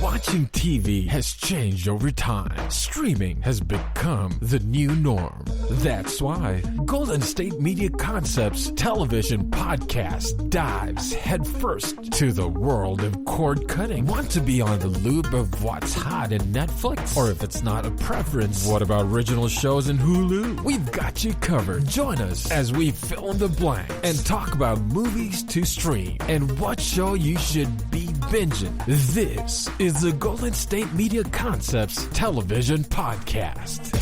Watching TV has changed over time. Streaming has become the new norm. That's why Golden State Media Concepts television podcast dives headfirst to the world of cord cutting. Want to be on the loop of what's hot in Netflix? Or if it's not a preference, what about original shows in Hulu? We've got you covered. Join us as we fill in the blank and talk about movies to stream and what show you should be binging. This is the Golden State Media Concepts television podcast.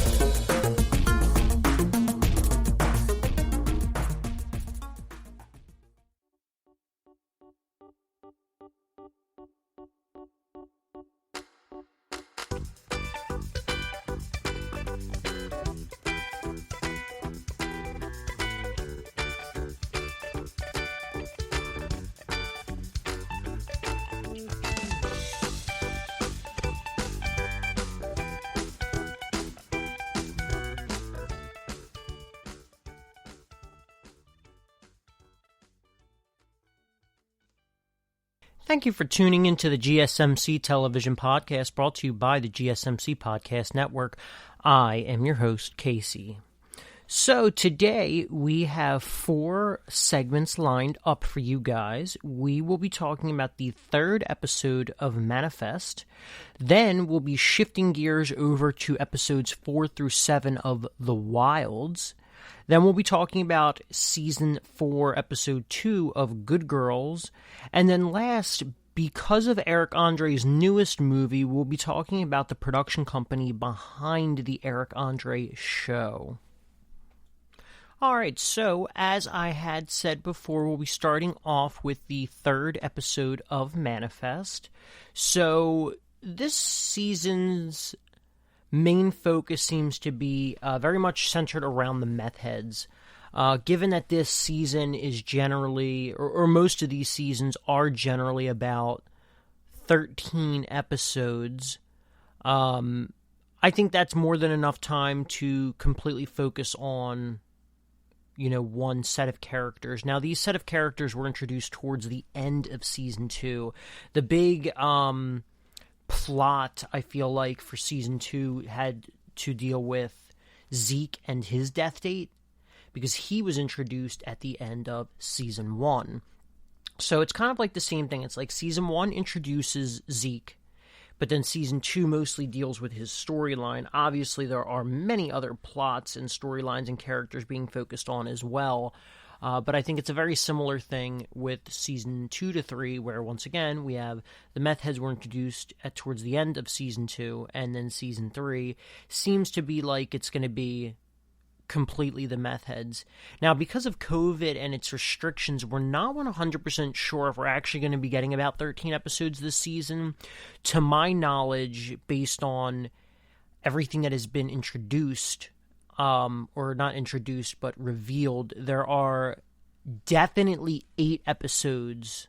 Thank you for tuning into the GSMC television podcast brought to you by the GSMC Podcast Network. I am your host, Casey. So today we have 4 segments lined up for you guys. We will be talking about the 3rd episode of Manifest. Then we'll be shifting gears over to episodes 4 through 7 of The Wilds. Then we'll be talking about Season 4, Episode 2 of Good Girls. And then last, because of Eric Andre's newest movie, we'll be talking about the production company behind the Eric Andre show. Alright, so as I had said before, we'll be starting off with the 3rd episode of Manifest. So this season's main focus seems to be very much centered around the meth heads. Given that this season is generally, or most of these seasons are generally about 13 episodes, I think that's more than enough time to completely focus on, one set of characters. Now, these set of characters were introduced towards the end of Season 2. The big plot, I feel like, for Season 2 had to deal with Zeke and his death date, because he was introduced at the end of Season 1. So it's kind of like the same thing. It's like Season 1 introduces Zeke, but then Season 2 mostly deals with his storyline. Obviously, there are many other plots and storylines and characters being focused on as well. But I think it's a very similar thing with Season 2 to 3, where once again, we have the meth heads were introduced towards the end of Season 2, and then Season 3 seems to be like it's going to be completely the meth heads. Now, because of COVID and its restrictions, we're not 100% sure if we're actually going to be getting about 13 episodes this season. To my knowledge, based on everything that has been introduced, or not introduced, but revealed, there are definitely 8 episodes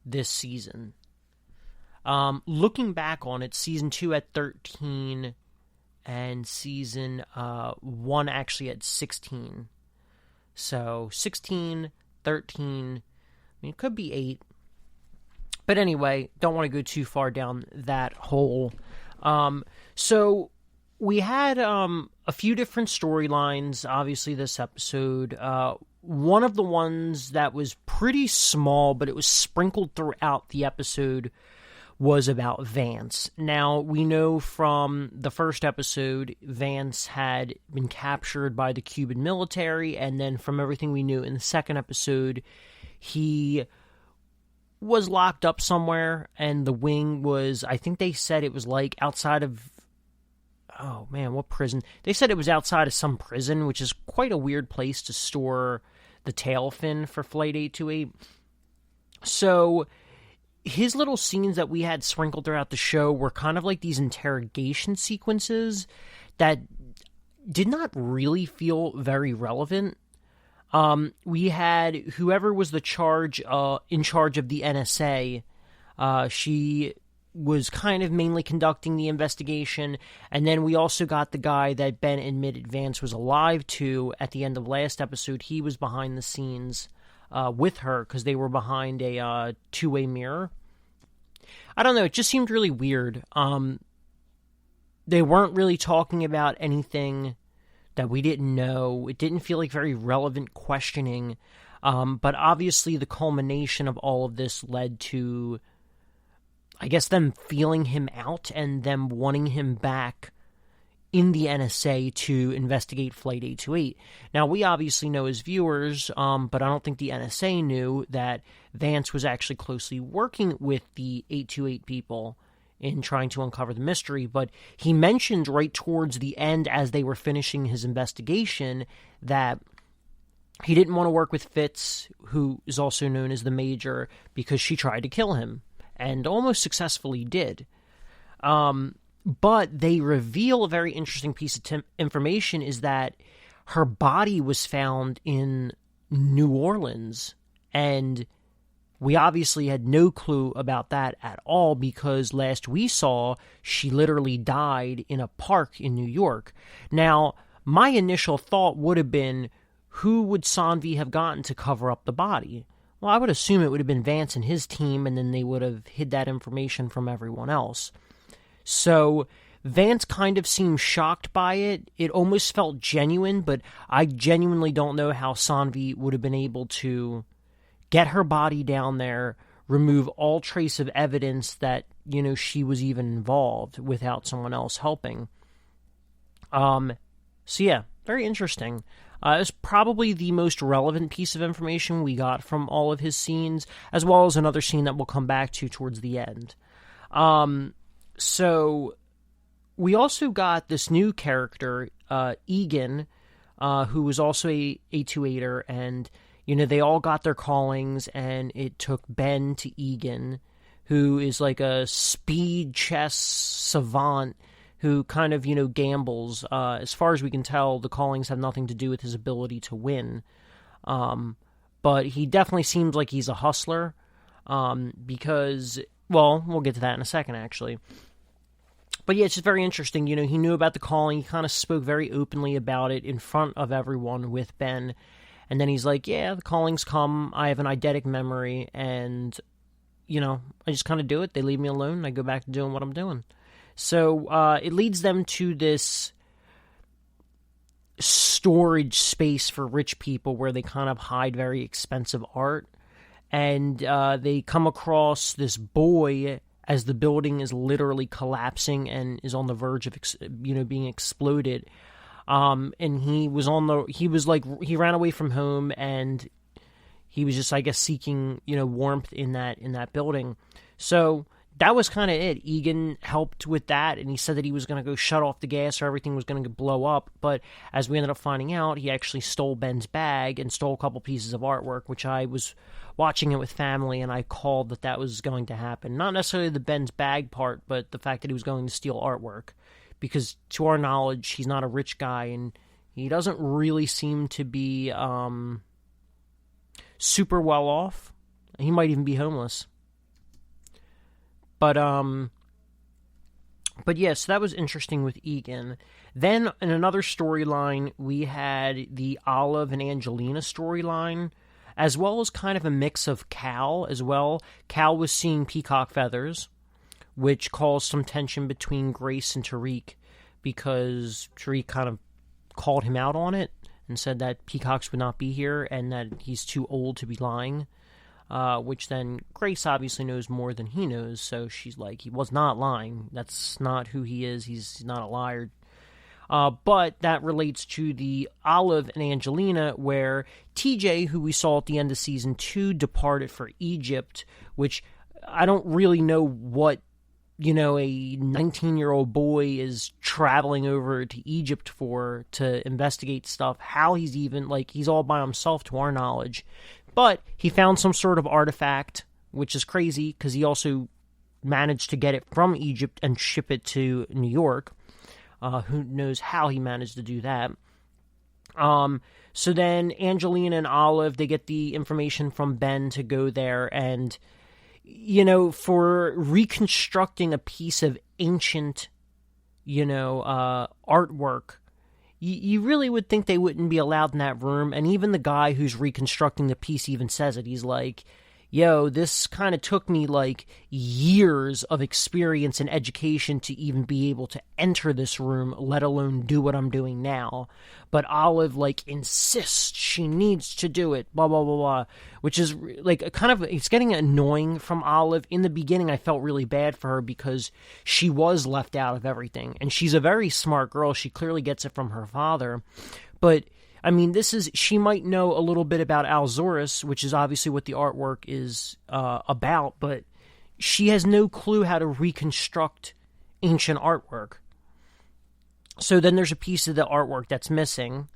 this season. Looking back on it, Season 2 had 13, and Season 1 actually had 16. So, 16, 13, it could be 8. But anyway, don't want to go too far down that hole. So, we had a few different storylines, obviously, this episode. One of the ones that was pretty small, but it was sprinkled throughout the episode, was about Vance. Now, we know from the first episode, Vance had been captured by the Cuban military, and then from everything we knew in the second episode, he was locked up somewhere, and the wing was, I think they said it was like outside of, oh man, what prison? They said it was outside of some prison, which is quite a weird place to store the tail fin for Flight 828. So his little scenes that we had sprinkled throughout the show were kind of like these interrogation sequences that did not really feel very relevant. We had whoever was in charge of the NSA. She was kind of mainly conducting the investigation, and then we also got the guy that Ben admitted Vance was alive to at the end of last episode. He was behind the scenes with her because they were behind a two-way mirror. I don't know, it just seemed really weird. They weren't really talking about anything that we didn't know. It didn't feel like very relevant questioning. But obviously the culmination of all of this led to, I guess, them feeling him out and them wanting him back in the NSA to investigate Flight 828. Now, we obviously know as viewers, but I don't think the NSA knew that Vance was actually closely working with the 828 people in trying to uncover the mystery. But he mentioned right towards the end, as they were finishing his investigation, that he didn't want to work with Fitz, who is also known as the Major, because she tried to kill him, and almost successfully did. But they reveal a very interesting piece of information, is that her body was found in New Orleans, and we obviously had no clue about that at all, because last we saw, she literally died in a park in New York. Now, my initial thought would have been, who would Sanvi have gotten to cover up the body? Well, I would assume it would have been Vance and his team, and then they would have hid that information from everyone else. So Vance kind of seemed shocked by it. It almost felt genuine, but I genuinely don't know how Sanvi would have been able to get her body down there, remove all trace of evidence that, she was even involved without someone else helping. So yeah, very interesting. It's probably the most relevant piece of information we got from all of his scenes, as well as another scene that we'll come back to towards the end. So we also got this new character, Egan, who was also a 828er, and they all got their callings, and it took Ben to Egan, who is like a speed chess savant who kind of, gambles. As far as we can tell, the callings have nothing to do with his ability to win. But he definitely seems like he's a hustler, because, well, we'll get to that in a second, actually. But yeah, it's just very interesting. He knew about the calling. He kind of spoke very openly about it in front of everyone with Ben. And then he's like, yeah, the callings come. I have an eidetic memory. And, I just kind of do it. They leave me alone. And I go back to doing what I'm doing. So it leads them to this storage space for rich people where they kind of hide very expensive art. And they come across this boy as the building is literally collapsing and is on the verge of being exploded. And he ran away from home, and he was just, I guess, seeking warmth in that building. So that was kind of it. Egan helped with that, and he said that he was going to go shut off the gas or everything was going to blow up. But as we ended up finding out, he actually stole Ben's bag and stole a couple pieces of artwork, which I was watching it with family, and I called that was going to happen. Not necessarily the Ben's bag part, but the fact that he was going to steal artwork. Because to our knowledge, he's not a rich guy, and he doesn't really seem to be super well off. He might even be homeless. But yeah, so that was interesting with Egan. Then in another storyline, we had the Olive and Angelina storyline, as well as kind of a mix of Cal as well. Cal was seeing peacock feathers, which caused some tension between Grace and Tariq, because Tariq kind of called him out on it and said that peacocks would not be here and that he's too old to be lying. Which then Grace obviously knows more than he knows, so she's like, he was not lying. That's not who he is. He's not a liar. But that relates to the Olive and Angelina, where TJ, who we saw at the end of Season 2, departed for Egypt, which I don't really know what, a 19-year-old boy is traveling over to Egypt to investigate stuff. How he's even, he's all by himself to our knowledge. But he found some sort of artifact, which is crazy, because he also managed to get it from Egypt and ship it to New York. Who knows how he managed to do that. So then Angelina and Olive, they get the information from Ben to go there, and, for reconstructing a piece of ancient, artwork, you really would think they wouldn't be allowed in that room. And even the guy who's reconstructing the piece even says it. He's like, yo, this kind of took me like years of experience and education to even be able to enter this room, let alone do what I'm doing now. But Olive like insists she needs to do it, blah, blah, blah, blah, which is like kind of, it's getting annoying from Olive. In the beginning, I felt really bad for her because she was left out of everything. And she's a very smart girl. She clearly gets it from her father. But I mean, she might know a little bit about Alzorus, which is obviously what the artwork is about, but she has no clue how to reconstruct ancient artwork. So then there's a piece of the artwork that's missing,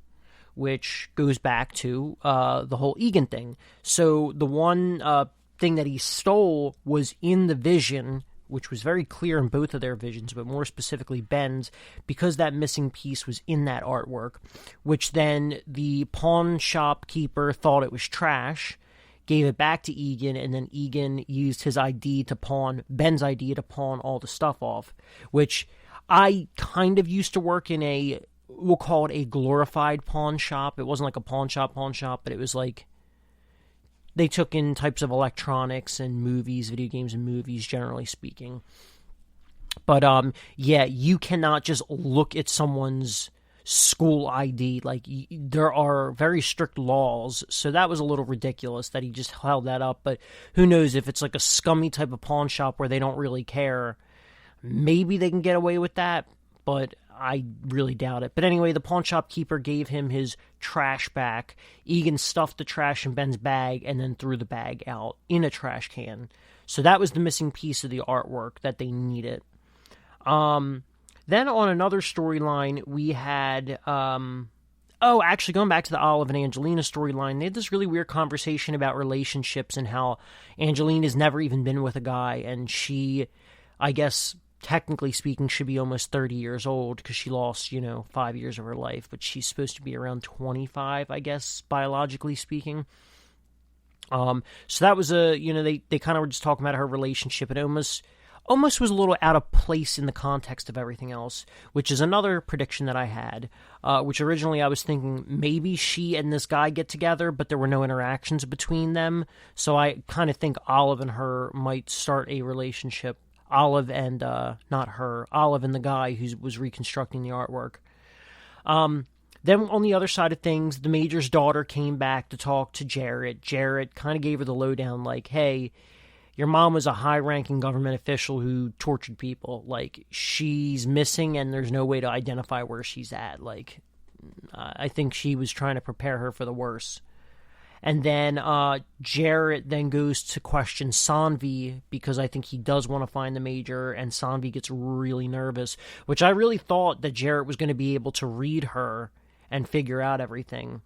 which goes back to the whole Egan thing. So the one thing that he stole was in the vision, which was very clear in both of their visions, but more specifically Ben's, because that missing piece was in that artwork, which then the pawn shop keeper thought it was trash, gave it back to Egan, and then Egan used his ID to pawn, Ben's ID to pawn all the stuff off, which I kind of used to work in we'll call it a glorified pawn shop. It wasn't like a pawn shop, but it was like, they took in types of electronics and movies, video games and movies, generally speaking. But, yeah, you cannot just look at someone's school ID. Like, there are very strict laws, so that was a little ridiculous that he just held that up. But who knows, if it's like a scummy type of pawn shop where they don't really care, maybe they can get away with that, but I really doubt it. But anyway, the pawn shop keeper gave him his trash back. Egan stuffed the trash in Ben's bag and then threw the bag out in a trash can. So that was the missing piece of the artwork that they needed. Then on another storyline, we had... actually, going back to the Olive and Angelina storyline, they had this really weird conversation about relationships and how Angelina's never even been with a guy, and she, I guess, technically speaking, should be almost 30 years old because she lost, 5 years of her life, but she's supposed to be around 25, I guess, biologically speaking. So that was they kind of were just talking about her relationship, and almost was a little out of place in the context of everything else, which is another prediction that I had, which originally I was thinking maybe she and this guy get together, but there were no interactions between them, so I kind of think Olive and her might start a relationship. Olive and, not her, Olive and the guy who was reconstructing the artwork. Then on the other side of things, the Major's daughter came back to talk to Jarrett. Jarrett kind of gave her the lowdown, like, hey, your mom was a high-ranking government official who tortured people. Like, she's missing and there's no way to identify where she's at. Like, I think she was trying to prepare her for the worst. And then Jarrett then goes to question Sanvi because I think he does want to find the Major, and Sanvi gets really nervous, which I really thought that Jarrett was going to be able to read her and figure out everything.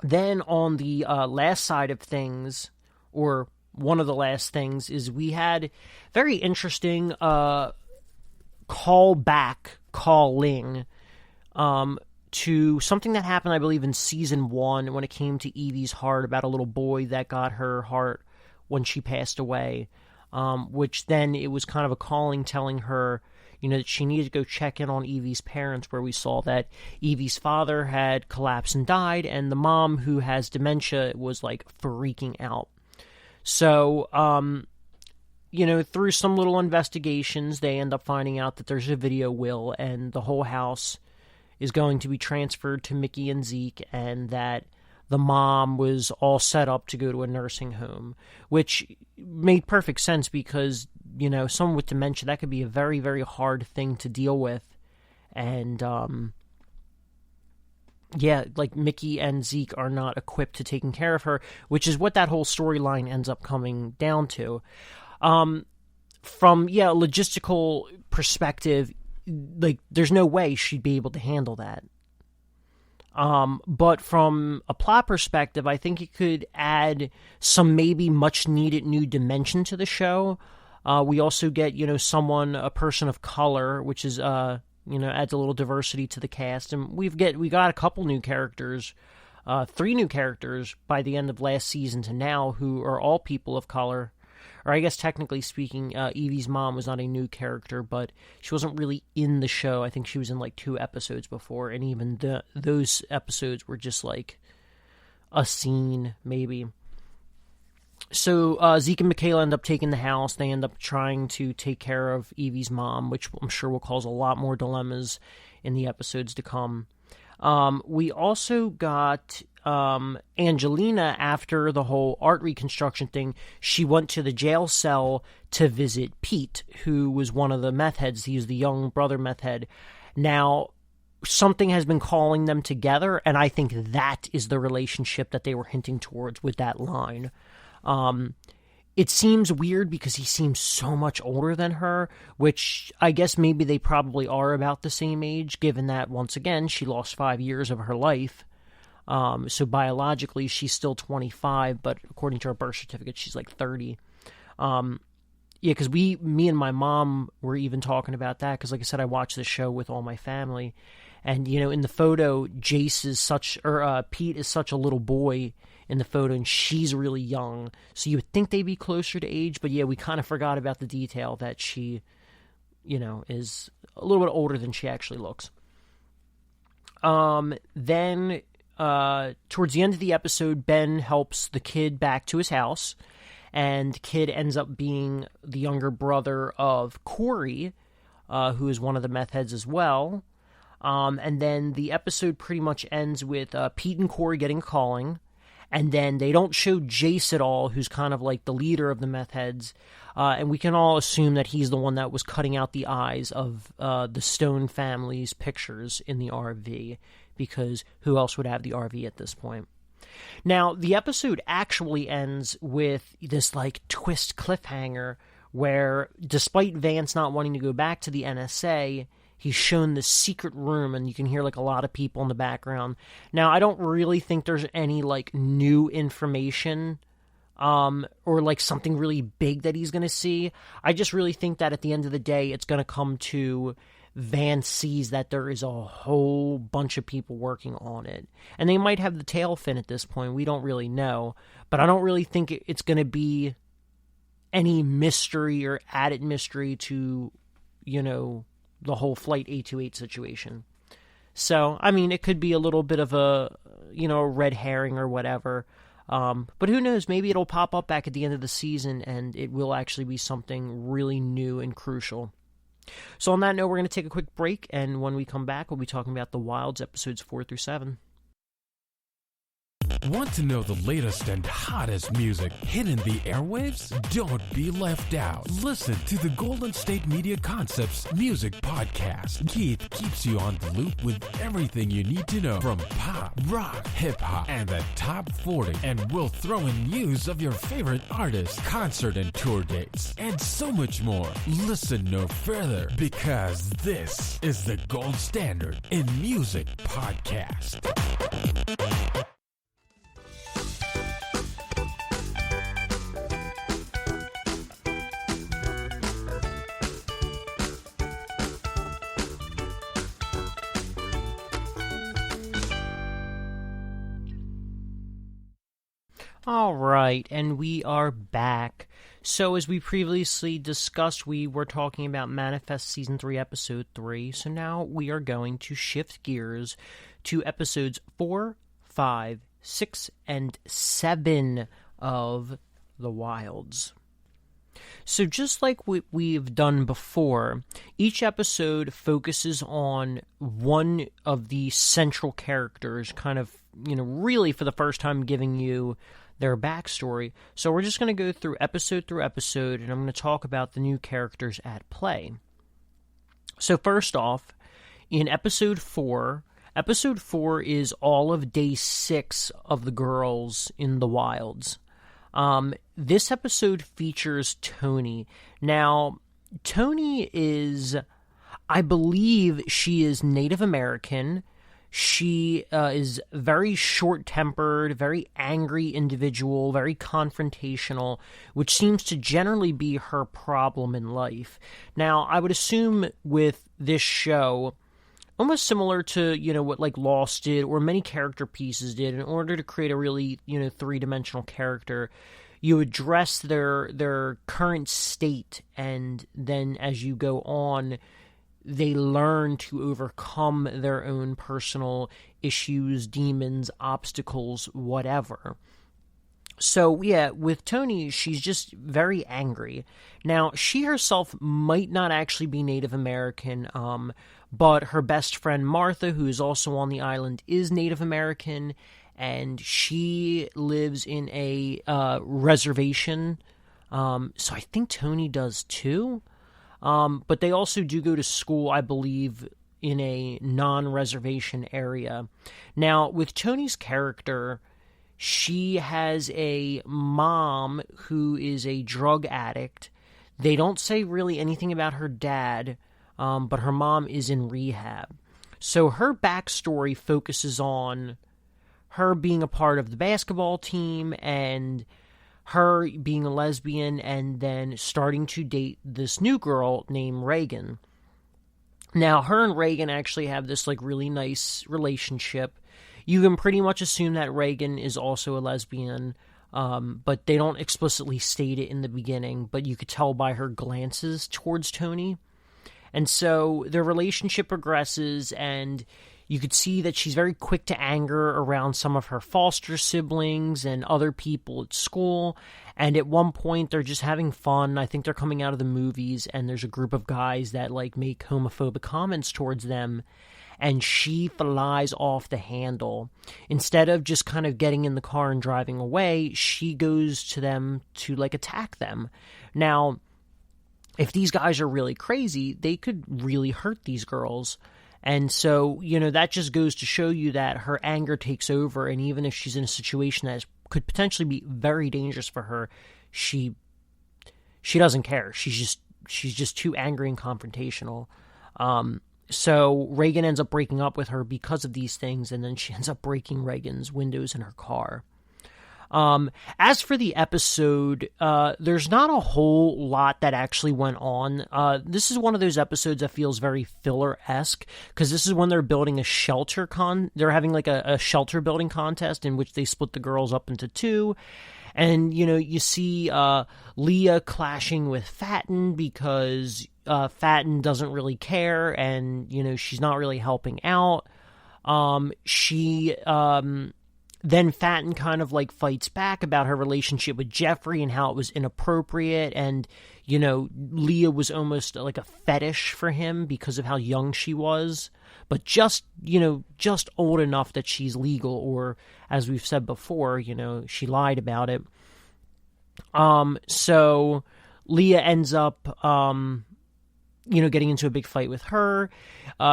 Then on the last side of things, or one of the last things, is we had very interesting calling to something that happened, I believe, in Season 1 when it came to Evie's heart, about a little boy that got her heart when she passed away, which then it was kind of a calling telling her, that she needed to go check in on Evie's parents, where we saw that Evie's father had collapsed and died, and the mom, who has dementia, was, like, freaking out. So, through some little investigations, they end up finding out that there's a video will, and the whole house is going to be transferred to Mickey and Zeke, and that the mom was all set up to go to a nursing home, which made perfect sense because, someone with dementia, that could be a very, very hard thing to deal with. And, like Mickey and Zeke are not equipped to taking care of her, which is what that whole storyline ends up coming down to. From a logistical perspective, like, there's no way she'd be able to handle that. But from a plot perspective, I think it could add some maybe much-needed new dimension to the show. We also get, a person of color, which is, adds a little diversity to the cast. And we got a couple new characters, 3 new characters by the end of last season to now, who are all people of color. Or I guess technically speaking, Evie's mom was not a new character, but she wasn't really in the show. I think she was in like 2 episodes before, and even those episodes were just like a scene, maybe. So Zeke and Michaela end up taking the house. They end up trying to take care of Evie's mom, which I'm sure will cause a lot more dilemmas in the episodes to come. We also got Angelina, after the whole art reconstruction thing. She went to the jail cell to visit Pete, who was one of the meth heads. He was the young brother meth head. Now, something has been calling them together, and I think that is the relationship that they were hinting towards with that line. It seems weird because he seems so much older than her, which I guess maybe they probably are about the same age, given that, once again, she lost 5 years of her life. So biologically, she's still 25, but according to her birth certificate, she's like 30. Yeah, because me and my mom were even talking about that, because like I said, I watched this show with all my family, and, you know, in the photo, Pete is such a little boy in the photo, and she's really young, so you would think they'd be closer to age, but yeah, we kind of forgot about the detail that she, you know, is a little bit older than she actually looks. Then, towards the end of the episode, Ben helps the kid back to his house, and kid ends up being the younger brother of Corey, who is one of the meth heads as well. And then the episode pretty much ends with Pete and Corey getting a calling, and then they don't show Jace at all, who's kind of like the leader of the meth heads, and we can all assume that he's the one that was cutting out the eyes of the Stone family's pictures in the RV, because who else would have the RV at this point? Now, the episode actually ends with this, like, twist cliffhanger where, despite Vance not wanting to go back to the NSA, he's shown this secret room, and you can hear, like, a lot of people in the background. Now, I don't really think there's any, like, new information, or, like, something really big that he's going to see. I just really think that at the end of the day, it's going to come to Vance sees that there is a whole bunch of people working on it. And they might have the tail fin at this point. We don't really know. But I don't really think it's going to be any mystery or added mystery to, you know, the whole Flight 828 situation. So, I mean, it could be a little bit of a, you know, a red herring or whatever. But who knows? Maybe it'll pop up back at the end of the season and it will actually be something really new and crucial. So on that note, we're going to take a quick break, and when we come back, we'll be talking about The Wilds episodes 4 through 7. Want to know the latest and hottest music hitting the airwaves? Don't be left out. Listen to the Golden State Media Concepts Music Podcast. Keith keeps you on the loop with everything you need to know from pop, rock, hip-hop, and the top 40. And we'll throw in news of your favorite artists, concert and tour dates, and so much more. Listen no further, because this is the gold standard in music podcast. All right, and we are back. So as we previously discussed, we were talking about Manifest Season 3, Episode 3. So now we are going to shift gears to Episodes 4, 5, 6, and 7 of The Wilds. So just like we've done before, each episode focuses on one of the central characters, kind of, you know, really for the first time giving you their backstory. So we're just going to go through episode, and I'm going to talk about the new characters at play. So first off, in episode 4 is all of day 6 of the girls in the Wilds. This episode features Tony. Now, Tony is, I believe she is Native American. She is very short-tempered, very angry individual, very confrontational, which seems to generally be her problem in life. Now, I would assume with this show, almost similar to, you know, what like Lost did or many character pieces did, in order to create a really, you know, three-dimensional character, you address their current state, and then as you go on, they learn to overcome their own personal issues, demons, obstacles, whatever. So, yeah, with Tony, she's just very angry. Now, she herself might not actually be Native American, but her best friend Martha, who is also on the island, is Native American, and she lives in a reservation. So I think Tony does too. But they also do go to school, I believe, in a non-reservation area. Now, with Tony's character, she has a mom who is a drug addict. They don't say really anything about her dad, but her mom is in rehab. So her backstory focuses on her being a part of the basketball team and her being a lesbian and then starting to date this new girl named Reagan. Now, her and Reagan actually have this like really nice relationship. You can pretty much assume that Reagan is also a lesbian, but they don't explicitly state it in the beginning, but you could tell by her glances towards Tony. And so their relationship progresses, and you could see that she's very quick to anger around some of her foster siblings and other people at school. And at one point, they're just having fun. I think they're coming out of the movies, and there's a group of guys that like make homophobic comments towards them. And she flies off the handle. Instead of just kind of getting in the car and driving away, she goes to them to like attack them. Now, if these guys are really crazy, they could really hurt these girls. And so, that just goes to show you that her anger takes over, and even if she's in a situation that could potentially be very dangerous for her, she doesn't care. She's just too angry and confrontational. So Reagan ends up breaking up with her because of these things, and then she ends up breaking Reagan's windows in her car. As for the episode, there's not a whole lot that actually went on. This is one of those episodes that feels very filler-esque, because this is when they're building a shelter they're having like a shelter building contest in which they split the girls up into two. And, you see, Leah clashing with Fatten because, Fatten doesn't really care and, she's not really helping out. Then Fatten kind of like fights back about her relationship with Jeffrey and how it was inappropriate, and Leah was almost like a fetish for him because of how young she was, but just old enough that she's legal, or as we've said before, she lied about it. So Leah ends up getting into a big fight with her.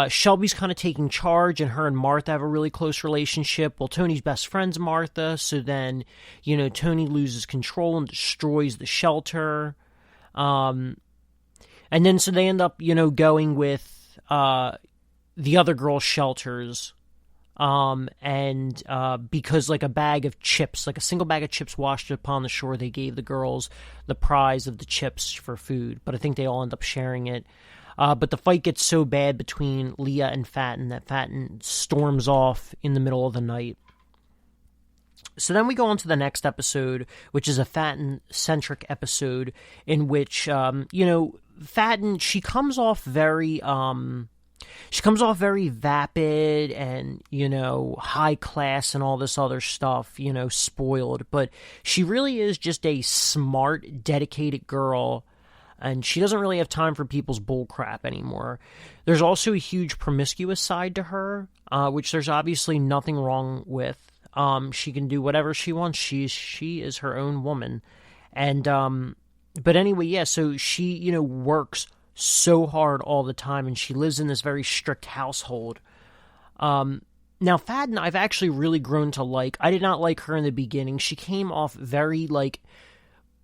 Shelby's kind of taking charge, and her and Martha have a really close relationship. Well, Tony's best friend's Martha, so then, Tony loses control and destroys the shelter. And then so they end up, going with the other girls' shelters. And because like a bag of chips, like a single bag of chips washed upon the shore, they gave the girls the prize of the chips for food, but I think they all end up sharing it. But the fight gets so bad between Leah and Fatten that Fatten storms off in the middle of the night. So then we go on to the next episode, which is a Fatten-centric episode in which, Fatten, she comes off very vapid and, high class and all this other stuff, spoiled. But she really is just a smart, dedicated girl, and she doesn't really have time for people's bullcrap anymore. There's also a huge promiscuous side to her, which there's obviously nothing wrong with. She can do whatever she wants. She is her own woman. And, but anyway, yeah, so she, works so hard all the time, and she lives in this very strict household. Now, Fatten, I've actually really grown to like. I did not like her in the beginning. She came off very,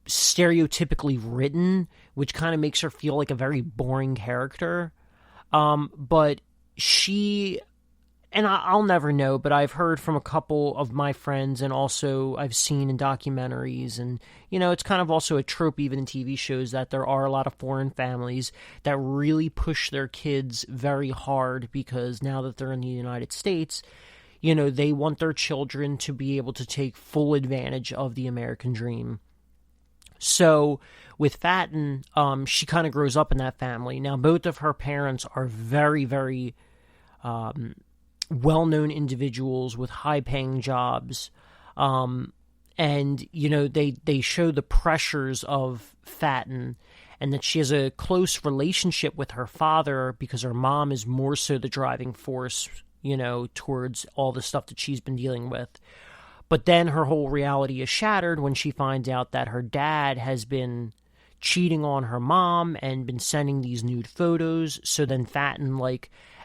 stereotypically written, which kind of makes her feel like a very boring character. But she... And I'll never know, but I've heard from a couple of my friends, and also I've seen in documentaries, and, it's kind of also a trope even in TV shows that there are a lot of foreign families that really push their kids very hard because now that they're in the United States, they want their children to be able to take full advantage of the American dream. So with Fatten, she kind of grows up in that family. Now, both of her parents are very, very... well-known individuals with high-paying jobs, And, they show the pressures of Fatin, and that she has a close relationship with her father because her mom is more so the driving force, towards all the stuff that she's been dealing with. But then her whole reality is shattered when she finds out that her dad has been cheating on her mom and been sending these nude photos. So then Fatin,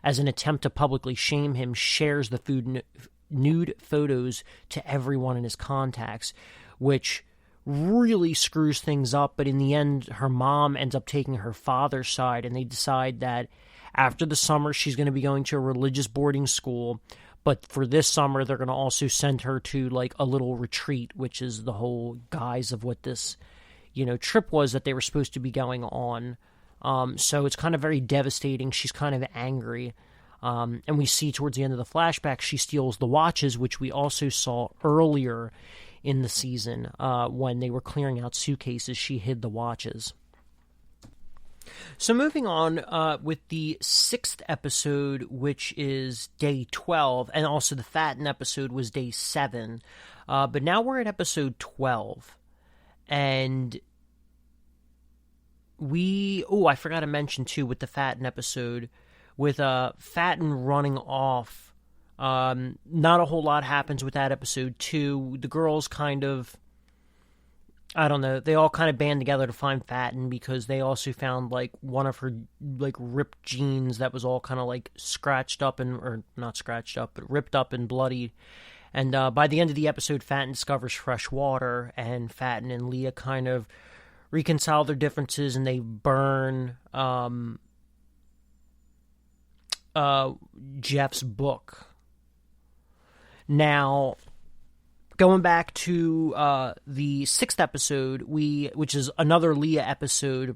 as an attempt to publicly shame him, shares the nude photos to everyone in his contacts, which really screws things up. But in the end, her mom ends up taking her father's side, and they decide that after the summer she's going to be going to a religious boarding school, but for this summer they're going to also send her to a little retreat, which is the whole guise of what this trip was that they were supposed to be going on. So it's kind of very devastating. She's kind of angry. And we see towards the end of the flashback, she steals the watches, which we also saw earlier in the season when they were clearing out suitcases. She hid the watches. So moving on with the 6th episode, which is day 12, and also the Fatin episode was day 7. But now we're at episode 12. And I forgot to mention too with the Fatin episode, with Fatin running off, not a whole lot happens with that episode too. The girls kind of, I don't know, they all kind of band together to find Fatin because they also found one of her ripped jeans that was all kind of scratched up or not scratched up, but ripped up and bloodied. And by the end of the episode, Fatin discovers fresh water, and Fatin and Leah kind of reconcile their differences, and they burn Jeff's book. Now, going back to the 6th episode, which is another Leah episode,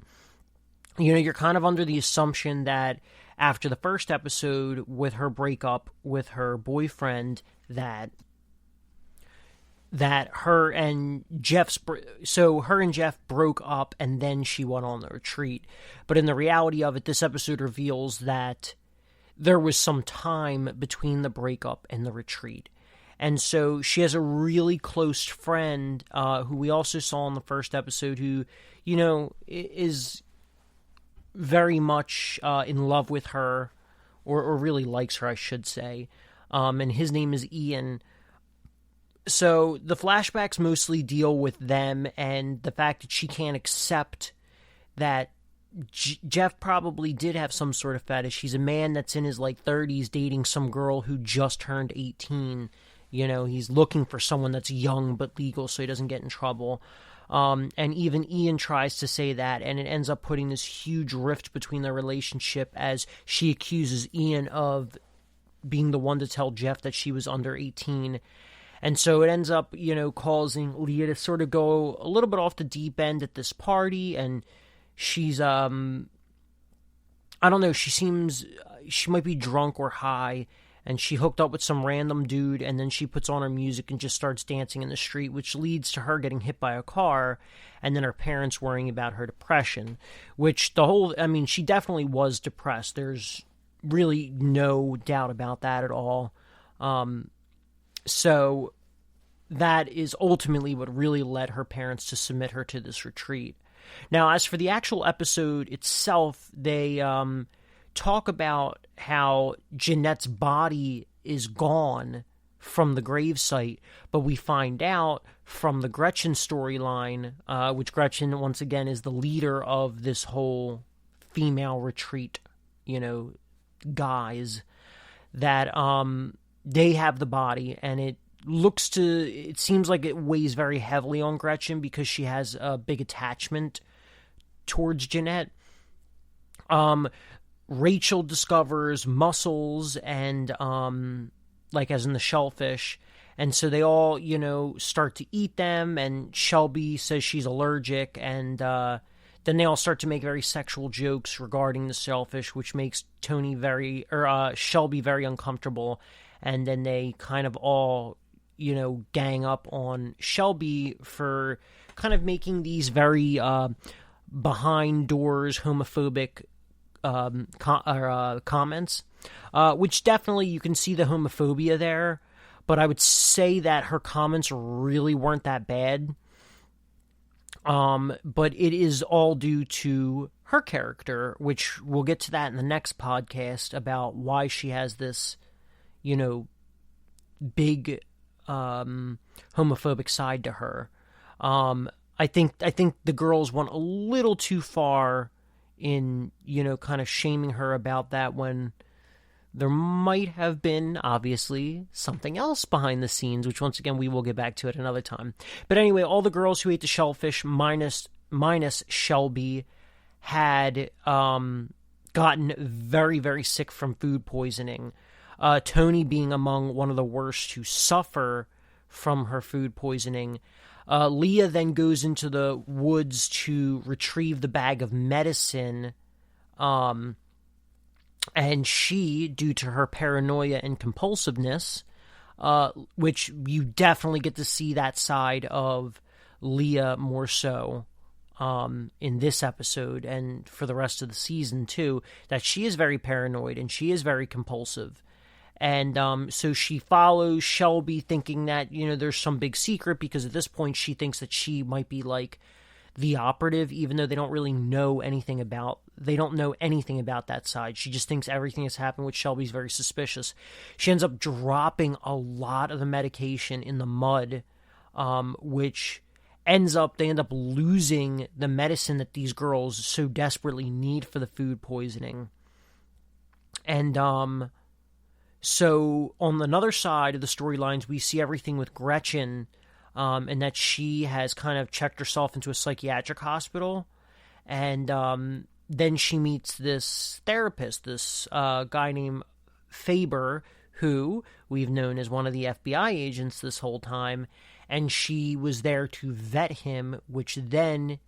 you're kind of under the assumption that after the first episode with her breakup with her boyfriend, that her and Jeff broke up and then she went on the retreat. But in the reality of it, this episode reveals that there was some time between the breakup and the retreat. And so she has a really close friend who we also saw in the first episode who, is very much in love with her, or really likes her, I should say. And his name is Ian. So the flashbacks mostly deal with them and the fact that she can't accept that Jeff probably did have some sort of fetish. He's a man that's in his 30s dating some girl who just turned 18. He's looking for someone that's young but legal so he doesn't get in trouble. And even Ian tries to say that, and it ends up putting this huge rift between their relationship as she accuses Ian of being the one to tell Jeff that she was under 18. And so it ends up, causing Leah to sort of go a little bit off the deep end at this party, and she's, I don't know, she might be drunk or high, and she hooked up with some random dude, and then she puts on her music and just starts dancing in the street, which leads to her getting hit by a car, and then her parents worrying about her depression, which she definitely was depressed. There's really no doubt about that at all. So that is ultimately what really led her parents to submit her to this retreat. Now, as for the actual episode itself, they talk about how Jeanette's body is gone from the gravesite, but we find out from the Gretchen storyline, which Gretchen, once again, is the leader of this whole female retreat, guys, that they have the body, and it seems like it weighs very heavily on Gretchen because she has a big attachment towards Jeanette. Rachel discovers mussels and as in the shellfish, and so they all start to eat them, and Shelby says she's allergic, and then they all start to make very sexual jokes regarding the shellfish, which makes Shelby very uncomfortable. And then they kind of all, gang up on Shelby for kind of making these very behind doors homophobic comments, which definitely you can see the homophobia there. but I would say that her comments really weren't that bad. But it is all due to her character, which we'll get to that in the next podcast about why she has this, big homophobic side to her. I think the girls went a little too far in, kind of shaming her about that when there might have been, obviously, something else behind the scenes, which, once again, we will get back to at another time. But anyway, all the girls who ate the shellfish, minus Shelby, had gotten very, very sick from food poisoning. Tony being among one of the worst to suffer from her food poisoning. Leah then goes into the woods to retrieve the bag of medicine, and she, due to her paranoia and compulsiveness, which you definitely get to see that side of Leah more so in this episode and for the rest of the season too, that she is very paranoid and she is very compulsive. And so she follows Shelby thinking that, there's some big secret, because at this point she thinks that she might be like the operative, even though they don't know anything about that side. She just thinks everything that's happened with Shelby's very suspicious. She ends up dropping a lot of the medication in the mud, which they end up losing the medicine that these girls so desperately need for the food poisoning. And so on another side of the storylines, we see everything with Gretchen, and that she has kind of checked herself into a psychiatric hospital. And then she meets this therapist, this guy named Faber, who we've known as one of the FBI agents this whole time. And she was there to vet him, which then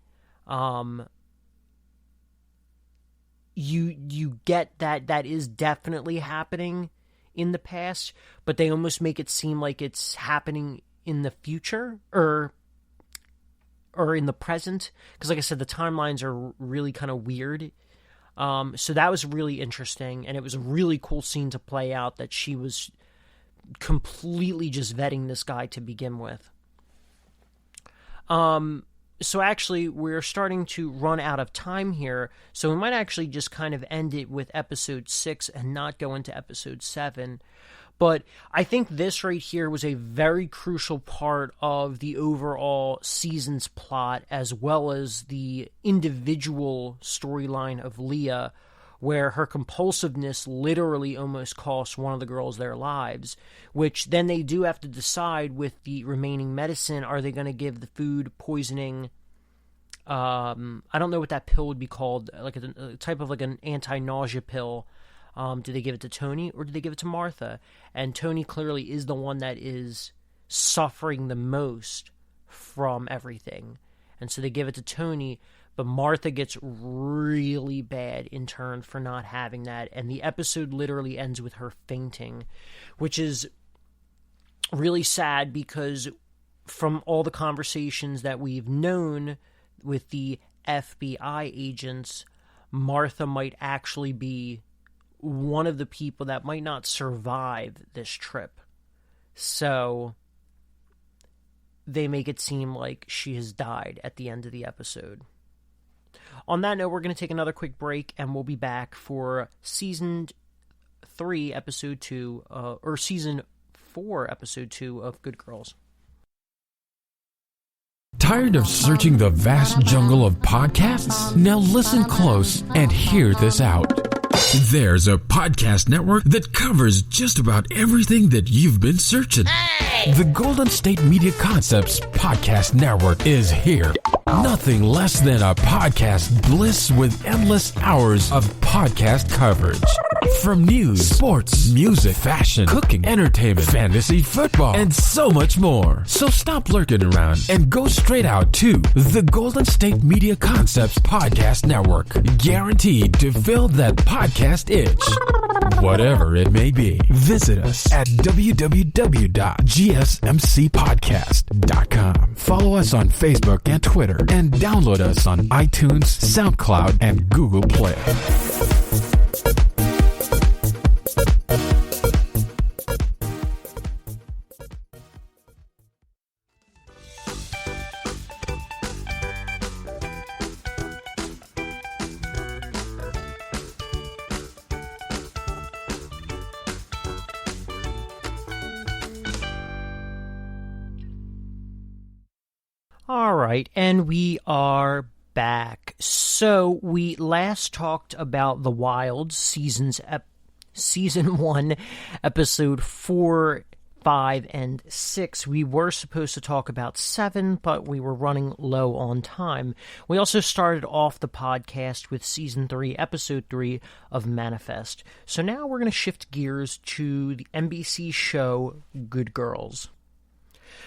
you get that is definitely happening in the past, but they almost make it seem like it's happening in the future or in the present, because like I said, the timelines are really kind of weird. So that was really interesting, and it was a really cool scene to play out, that she was completely just vetting this guy to begin with. So actually, we're starting to run out of time here, so we might actually just kind of end it with episode 6 and not go into episode 7. But I think this right here was a very crucial part of the overall season's plot, as well as the individual storyline of Leah, where her compulsiveness literally almost costs one of the girls their lives, which then they do have to decide with the remaining medicine, are they going to give the food poisoning, I don't know what that pill would be called, like a type of like an anti-nausea pill. Do they give it to Tony or do they give it to Martha? And Tony clearly is the one that is suffering the most from everything. And so they give it to Tony, but Martha gets really bad in turn for not having that. And the episode literally ends with her fainting, which is really sad, because from all the conversations that we've known with the FBI agents, Martha might actually be one of the people that might not survive this trip. So they make it seem like she has died at the end of the episode. On that note, we're going to take another quick break, and we'll be back for Season 3, Episode 2, or Season 4, Episode 2 of Good Girls. Tired of searching the vast jungle of podcasts? Now listen close and hear this out. There's a podcast network that covers just about everything that you've been searching. Hey! The Golden State Media Concepts Podcast Network is here. Nothing less than a podcast bliss with endless hours of podcast coverage. From news, sports, music, fashion, cooking, entertainment, fantasy, football, and so much more. So stop lurking around and go straight out to the Golden State Media Concepts Podcast Network. Guaranteed to fill that podcast itch. Whatever it may be. Visit us at www.gsmcpodcast.com. Follow us on Facebook and Twitter, and download us on iTunes, SoundCloud, and Google Play. All right, and we are back. So we last talked about The Wild, Season 1, Episode 4, 5, and 6. We were supposed to talk about 7, but we were running low on time. We also started off the podcast with Season 3, Episode 3 of Manifest. So now we're going to shift gears to the NBC show Good Girls.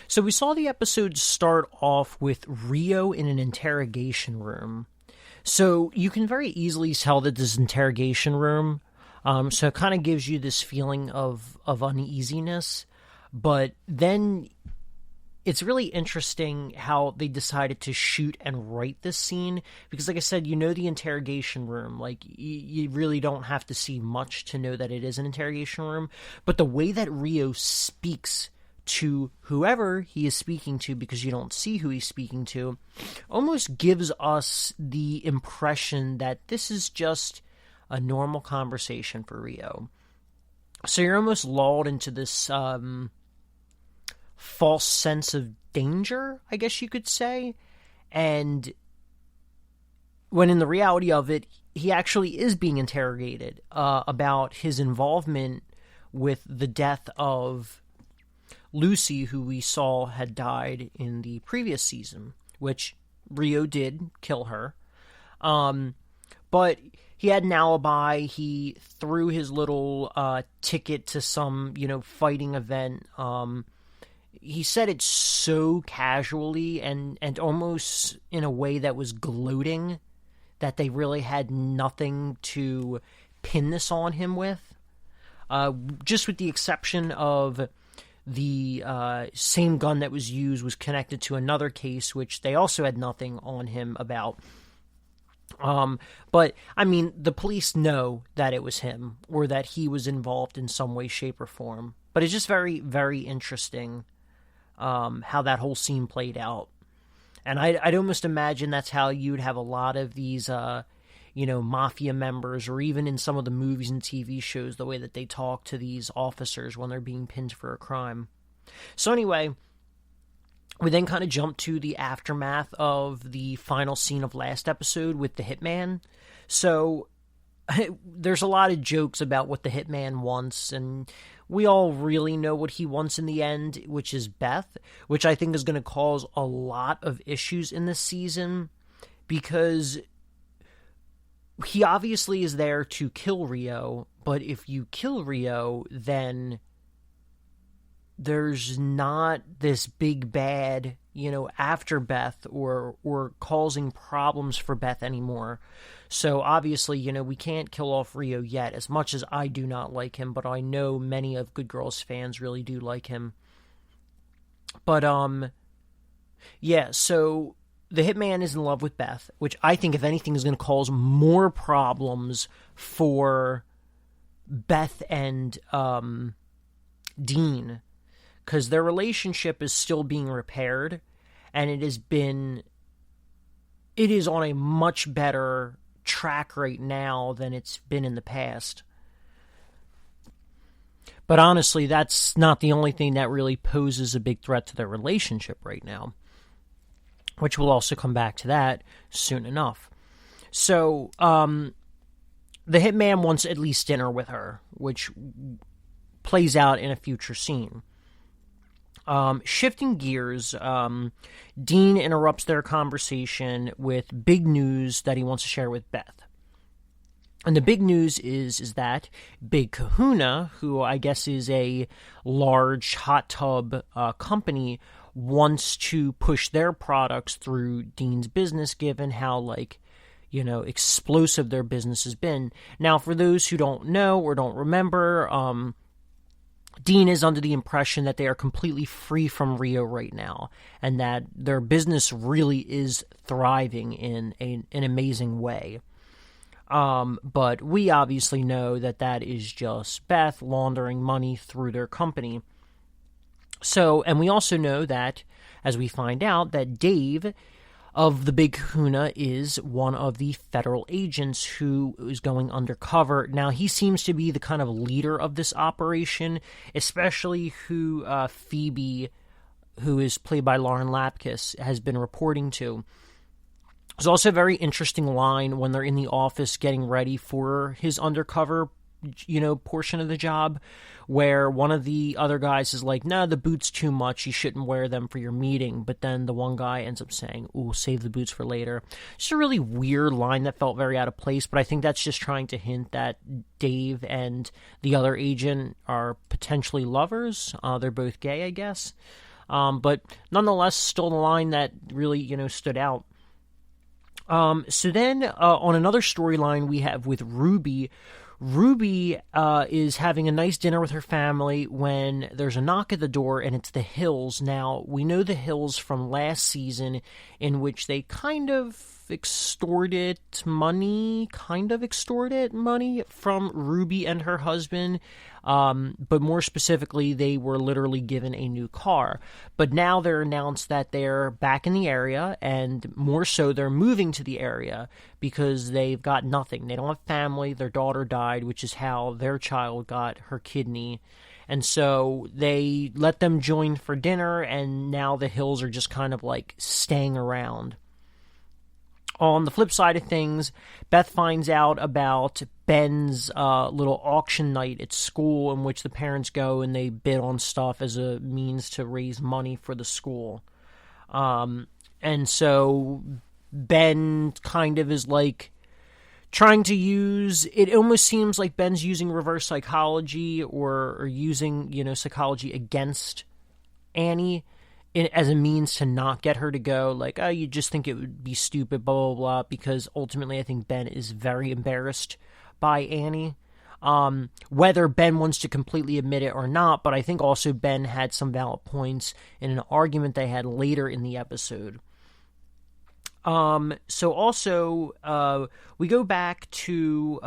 So we saw the episode start off with Rio in an interrogation room. So you can very easily tell that this interrogation room, so it kind of gives you this feeling of uneasiness. But then it's really interesting how they decided to shoot and write this scene. Because like I said, the interrogation room. Like, you really don't have to see much to know that it is an interrogation room. But the way that Rio speaks to whoever he is speaking to, because you don't see who he's speaking to, almost gives us the impression that this is just a normal conversation for Rio. So you're almost lulled into this false sense of danger, I guess you could say. And when in the reality of it, he actually is being interrogated about his involvement with the death of Lucy, who we saw had died in the previous season, which Rio did kill her. But he had an alibi. He threw his little ticket to some, fighting event. He said it so casually and almost in a way that was gloating that they really had nothing to pin this on him with. Just with the exception of the same gun that was used was connected to another case, which they also had nothing on him about. But, I mean, the police know that it was him, or that he was involved in some way, shape, or form. But it's just very, very interesting how that whole scene played out. And I'd almost imagine that's how you'd have a lot of these, mafia members, or even in some of the movies and TV shows, the way that they talk to these officers when they're being pinned for a crime. So anyway, we then kind of jump to the aftermath of the final scene of last episode with the hitman. So there's a lot of jokes about what the hitman wants, and we all really know what he wants in the end, which is Beth, which I think is going to cause a lot of issues in this season, because he obviously is there to kill Rio, but if you kill Rio, then there's not this big bad, after Beth or causing problems for Beth anymore. So obviously, we can't kill off Rio yet, as much as I do not like him, but I know many of Good Girls fans really do like him. But, yeah, so the hitman is in love with Beth, which I think, if anything, is going to cause more problems for Beth and Dean, because their relationship is still being repaired, and it is on a much better track right now than it's been in the past. But honestly, that's not the only thing that really poses a big threat to their relationship right now, which we'll also come back to that soon enough. So, the hitman wants at least dinner with her, which plays out in a future scene. Shifting gears, Dean interrupts their conversation with big news that he wants to share with Beth. And the big news is that Big Kahuna, who I guess is a large hot tub company, wants to push their products through Dean's business, given how, explosive their business has been. Now, for those who don't know or don't remember, Dean is under the impression that they are completely free from Rio right now, and that their business really is thriving in an amazing way. But we obviously know that is just Beth laundering money through their company. So, and we also know that, as we find out, that Dave of the Big Kahuna is one of the federal agents who is going undercover. Now, he seems to be the kind of leader of this operation, especially who Phoebe who is played by Lauren Lapkus, has been reporting to. There's also a very interesting line when they're in the office getting ready for his undercover, portion of the job, where one of the other guys is like, "No, the boots too much. You shouldn't wear them for your meeting." But then the one guy ends up saying, "Ooh, save the boots for later." Just a really weird line that felt very out of place, but I think that's just trying to hint that Dave and the other agent are potentially lovers. They're both gay, I guess. But nonetheless, still the line that really, stood out. So then on another storyline we have with Ruby. Ruby is having a nice dinner with her family when there's a knock at the door, and it's the Hills. Now, we know the Hills from last season, in which they kind of extorted money from Ruby and her husband, but more specifically, they were literally given a new car. But now they're announced that they're back in the area, and more so, they're moving to the area because they've got nothing. They don't have family. Their daughter died, which is how their child got her kidney. And so they let them join for dinner, and now the Hills are just kind of like staying around. On the flip side of things, Beth finds out about Ben's little auction night at school, in which the parents go and they bid on stuff as a means to raise money for the school. And so Ben kind of is like trying to use, it almost seems like Ben's using reverse psychology or using, psychology against Annie as a means to not get her to go, like, oh, you just think it would be stupid, blah, blah, blah, because ultimately I think Ben is very embarrassed by Annie. Whether Ben wants to completely admit it or not, but I think also Ben had some valid points in an argument they had later in the episode. So also, we go back to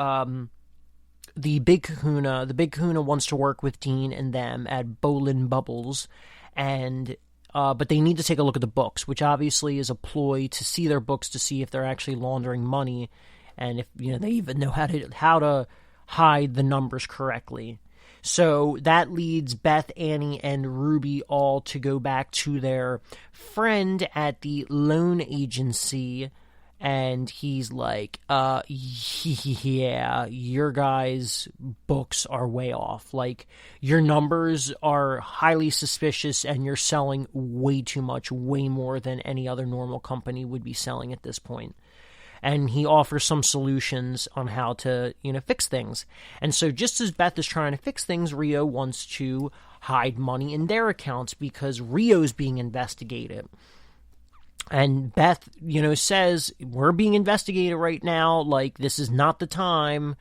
the Big Kahuna. The Big Kahuna wants to work with Dean and them at Bolin Bubbles, and but they need to take a look at the books, which obviously is a ploy to see their books to see if they're actually laundering money, and if they even know how to hide the numbers correctly. So that leads Beth, Annie, and Ruby all to go back to their friend at the loan agency, and he's like, yeah, your guys' books are way off. Like, your numbers are highly suspicious, and you're selling way too much, way more than any other normal company would be selling at this point. And he offers some solutions on how to, fix things. And so just as Beth is trying to fix things, Rio wants to hide money in their accounts because Rio's being investigated. And Beth, says, we're being investigated right now. Like, this is not the time.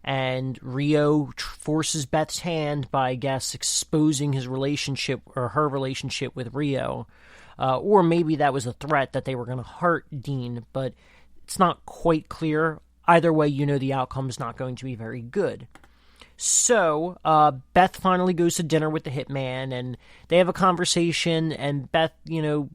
And Rio forces Beth's hand by, I guess, exposing his relationship or her relationship with Rio. Or maybe that was a threat that they were going to hurt Dean, but it's not quite clear. Either way, the outcome is not going to be very good. So, Beth finally goes to dinner with the hitman, and they have a conversation, and Beth,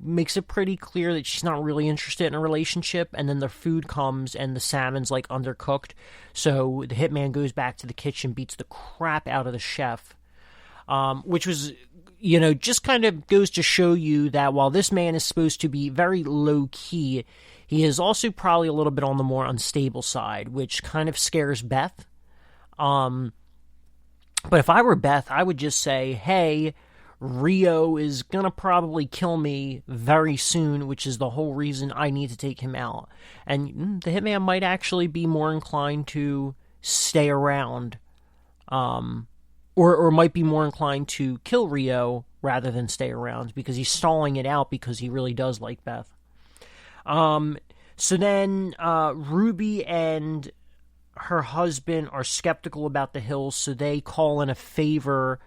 makes it pretty clear that she's not really interested in a relationship, and then the food comes, and the salmon's, undercooked, so the hitman goes back to the kitchen, beats the crap out of the chef, which was, just kind of goes to show you that while this man is supposed to be very low-key, he is also probably a little bit on the more unstable side, which kind of scares Beth. But if I were Beth, I would just say, hey, Rio is going to probably kill me very soon, which is the whole reason I need to take him out. And the hitman might actually be more inclined to stay around, or might be more inclined to kill Rio rather than stay around, because he's stalling it out because he really does like Beth. So then Ruby and her husband are skeptical about the Hills, so they call in a favor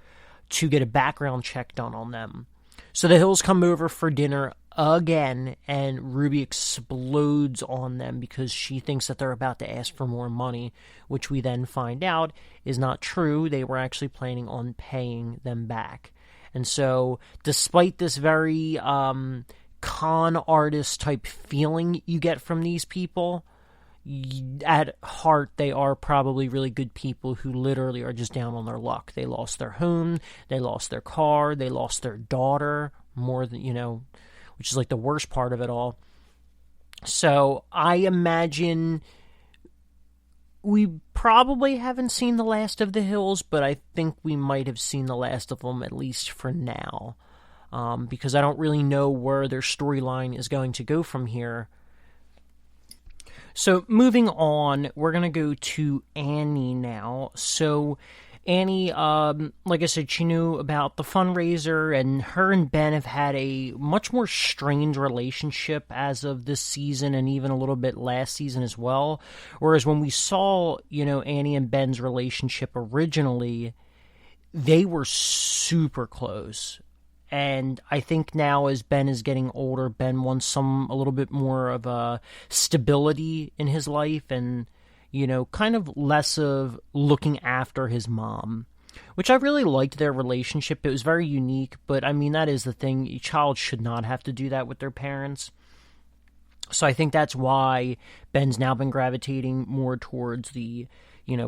to get a background check done on them. So the Hills come over for dinner again, and Ruby explodes on them because she thinks that they're about to ask for more money, which we then find out is not true. They were actually planning on paying them back. And so, despite this very con artist type feeling you get from these people, at heart, they are probably really good people who literally are just down on their luck. They lost their home, they lost their car, they lost their daughter, more than, which is like the worst part of it all. So I imagine we probably haven't seen the last of the Hills, but I think we might have seen the last of them, at least for now. Because I don't really know where their storyline is going to go from here. So moving on, we're going to go to Annie now. So Annie, like I said, she knew about the fundraiser, and her and Ben have had a much more strained relationship as of this season, and even a little bit last season as well. Whereas when we saw, Annie and Ben's relationship originally, they were super close. And I think now as Ben is getting older, Ben wants a little bit more of a stability in his life, and kind of less of looking after his mom, which I really liked their relationship. It was very unique, but I mean, that is the thing. A child should not have to do that with their parents. So I think that's why Ben's now been gravitating more towards the,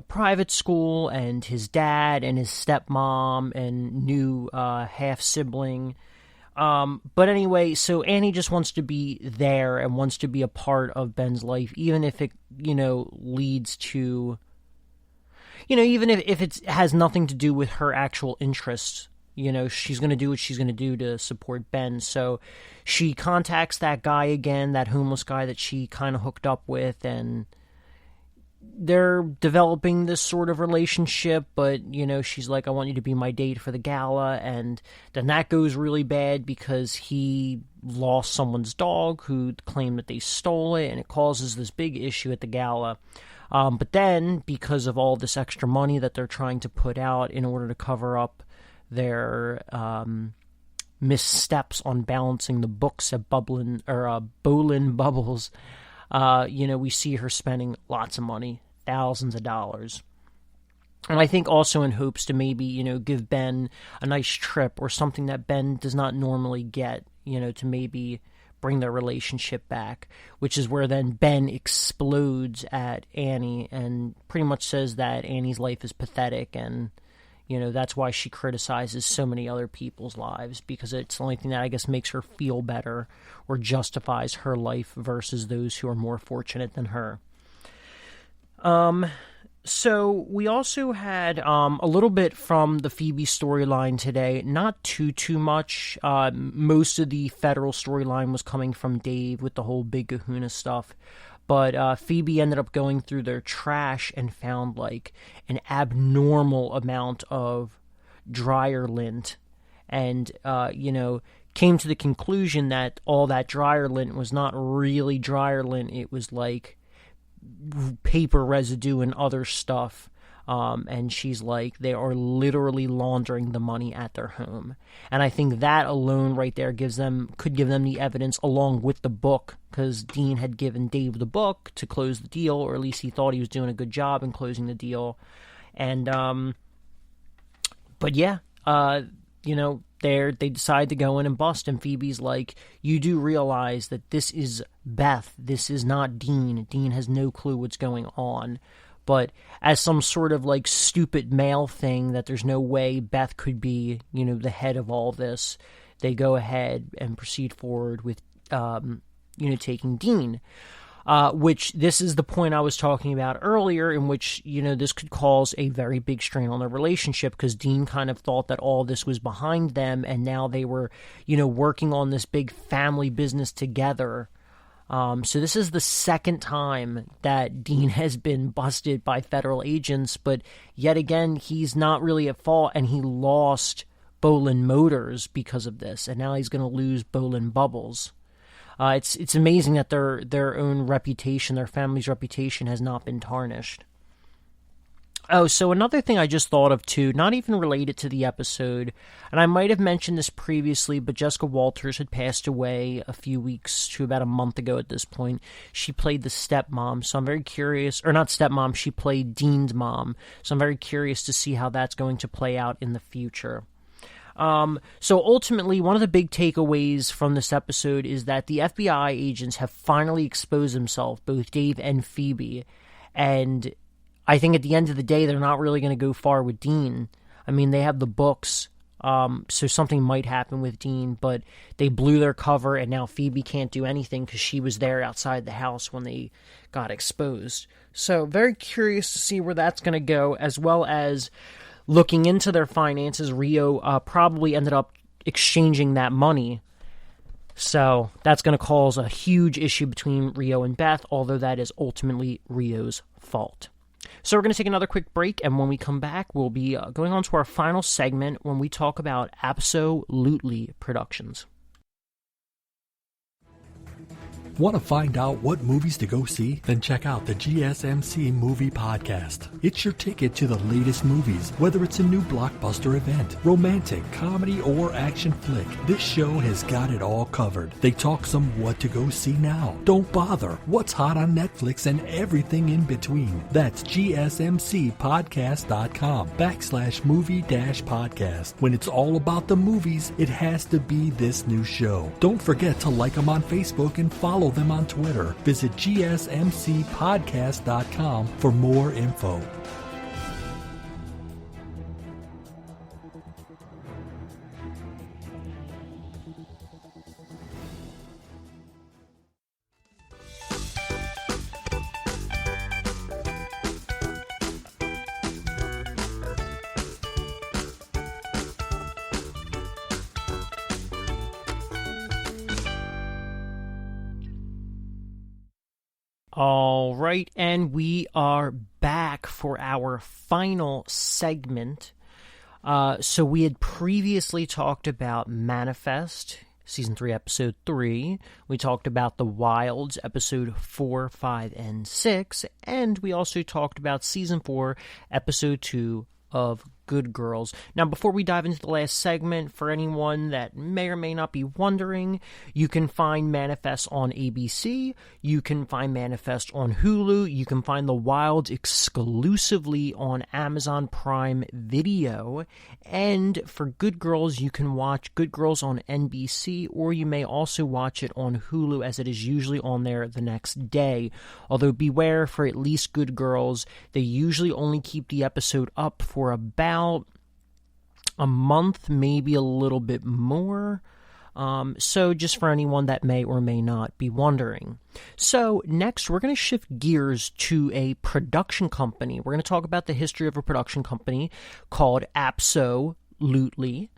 private school, and his dad and his stepmom and new half-sibling. But anyway, so Annie just wants to be there and wants to be a part of Ben's life, even if it, leads to, even if it has nothing to do with her actual interests. She's going to do what she's going to do to support Ben. So she contacts that guy again, that homeless guy that she kind of hooked up with, and they're developing this sort of relationship, but, she's like, I want you to be my date for the gala, and then that goes really bad because he lost someone's dog who claimed that they stole it, and it causes this big issue at the gala. But then, because of all this extra money that they're trying to put out in order to cover up their missteps on balancing the books at Bowlin Bubbles, we see her spending lots of money, thousands of dollars. And I think also in hopes to maybe, give Ben a nice trip or something that Ben does not normally get, to maybe bring their relationship back, which is where then Ben explodes at Annie and pretty much says that Annie's life is pathetic, and, that's why she criticizes so many other people's lives, because it's the only thing that I guess makes her feel better or justifies her life versus those who are more fortunate than her. So we also had a little bit from the Phoebe storyline today, not too much. Most of the federal storyline was coming from Dave with the whole Big Kahuna stuff. But Phoebe ended up going through their trash and found like an abnormal amount of dryer lint, and came to the conclusion that all that dryer lint was not really dryer lint. It was like paper residue and other stuff. And she's like, they are literally laundering the money at their home. And I think that alone right there could give them the evidence along with the book, because Dean had given Dave the book to close the deal, or at least he thought he was doing a good job in closing the deal. And, but yeah, they decide to go in and bust, and Phoebe's like, you do realize that this is Beth, this is not Dean. Dean has no clue what's going on. But as some sort of like stupid male thing that there's no way Beth could be, the head of all this, they go ahead and proceed forward with, taking Dean. Which this is the point I was talking about earlier, in which, this could cause a very big strain on their relationship, because Dean kind of thought that all this was behind them, and now they were, working on this big family business together. So this is the second time that Dean has been busted by federal agents, but yet again, he's not really at fault, and he lost Bolin Motors because of this, and now he's going to lose Bolin Bubbles. It's amazing that their own reputation, their family's reputation, has not been tarnished. Oh, so another thing I just thought of too, not even related to the episode, and I might have mentioned this previously, but Jessica Walters had passed away a few weeks to about a month ago at this point. She played the stepmom, so I'm very curious, or not stepmom, she played Dean's mom, so I'm very curious to see how that's going to play out in the future. So ultimately, one of the big takeaways from this episode is that the FBI agents have finally exposed themselves, both Dave and Phoebe, and I think at the end of the day, they're not really going to go far with Dean. I mean, they have the books So something might happen with Dean, but they blew their cover, and now Phoebe can't do anything because she was there outside the house when they got exposed. So very curious to see where that's going to go, as well as looking into their finances. Rio probably ended up exchanging that money. So that's going to cause a huge issue between Rio and Beth, although that is ultimately Rio's fault. So we're going to take another quick break, and when we come back, we'll be going on to our final segment when we talk about Abso Lutely Productions. Want to find out what movies to go see? Then check out the GSMC Movie Podcast. It's your ticket to the latest movies, whether it's a new blockbuster event, romantic, comedy, or action flick. This show has got it all covered. They talk some what to go see now. Don't bother. What's hot on Netflix and everything in between. That's gsmcpodcast.com/movie-podcast. When it's all about the movies, it has to be this new show. Don't forget to like them on Facebook and follow them on Twitter. Visit gsmcpodcast.com for more info. All right, and we are back for our final segment. So we had previously talked about Manifest, Season 3, Episode 3. We talked about The Wilds, Episode 4, 5, and 6. And we also talked about Season 4, Episode 2 of Good Girls. Now, before we dive into the last segment, for anyone that may or may not be wondering, you can find Manifest on ABC, you can find Manifest on Hulu, you can find The Wilds exclusively on Amazon Prime Video, and for Good Girls, you can watch Good Girls on NBC, or you may also watch it on Hulu, as it is usually on there the next day. Although beware, for at least Good Girls, they usually only keep the episode up for about a month, maybe a little bit more. So just for anyone that may or may not be wondering. So next, we're going to shift gears to a production company. We're going to talk about the history of a production company called Abso Lutely.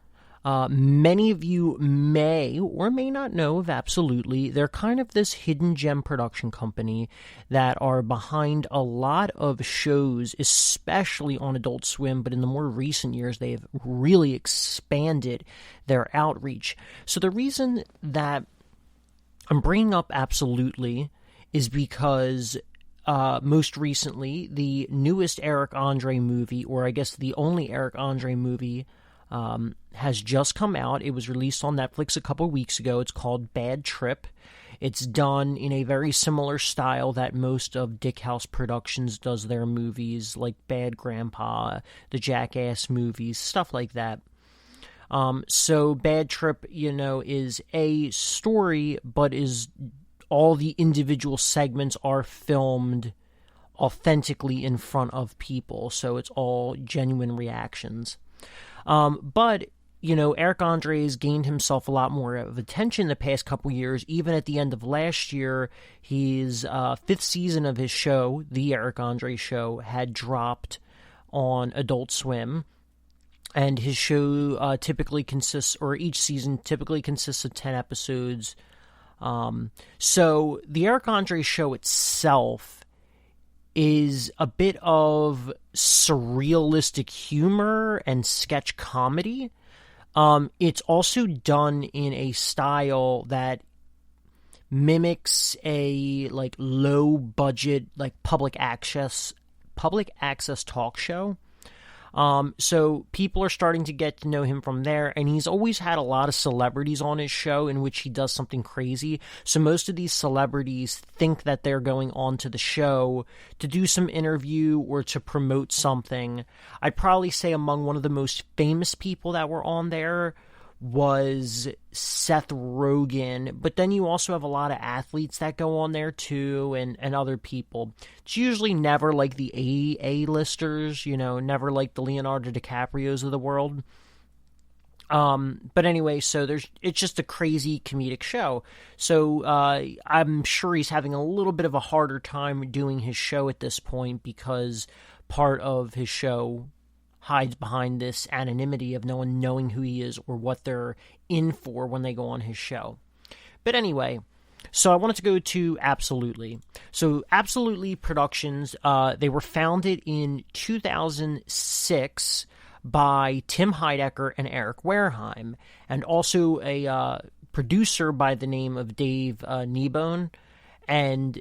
Many of you may or may not know of Absolutely. They're kind of this hidden gem production company that are behind a lot of shows, especially on Adult Swim, but in the more recent years, they have really expanded their outreach. So the reason that I'm bringing up Absolutely is because most recently, the newest Eric Andre movie, or I guess the only Eric Andre movie, has just come out. It was released on Netflix a couple weeks ago. It's called Bad Trip. It's done in a very similar style that most of Dick House Productions does their movies, like Bad Grandpa, the Jackass movies, stuff like that. So Bad Trip, is a story, but is all the individual segments are filmed authentically in front of people. So it's all genuine reactions. But, Eric Andre has gained himself a lot more of attention the past couple years. Even at the end of last year, his fifth season of his show, The Eric Andre Show, had dropped on Adult Swim. And his show typically consists, or each season typically consists of 10 episodes. So The Eric Andre Show itself is a bit of surrealistic humor and sketch comedy. It's also done in a style that mimics a low budget public access talk show. So people are starting to get to know him from there, and he's always had a lot of celebrities on his show in which he does something crazy. So most of these celebrities think that they're going on to the show to do some interview or to promote something. I'd probably say among one of the most famous people that were on there was Seth Rogen, but then you also have a lot of athletes that go on there too, and other people. It's usually never like the A-listers, never like the Leonardo DiCaprios of the world. But anyway, so it's just a crazy comedic show. So I'm sure he's having a little bit of a harder time doing his show at this point because part of his show hides behind this anonymity of no one knowing who he is or what they're in for when they go on his show. But anyway, so I wanted to go to Absolutely. So Absolutely Productions, they were founded in 2006 by Tim Heidecker and Eric Wareheim, and also a producer by the name of Dave Kneebone. And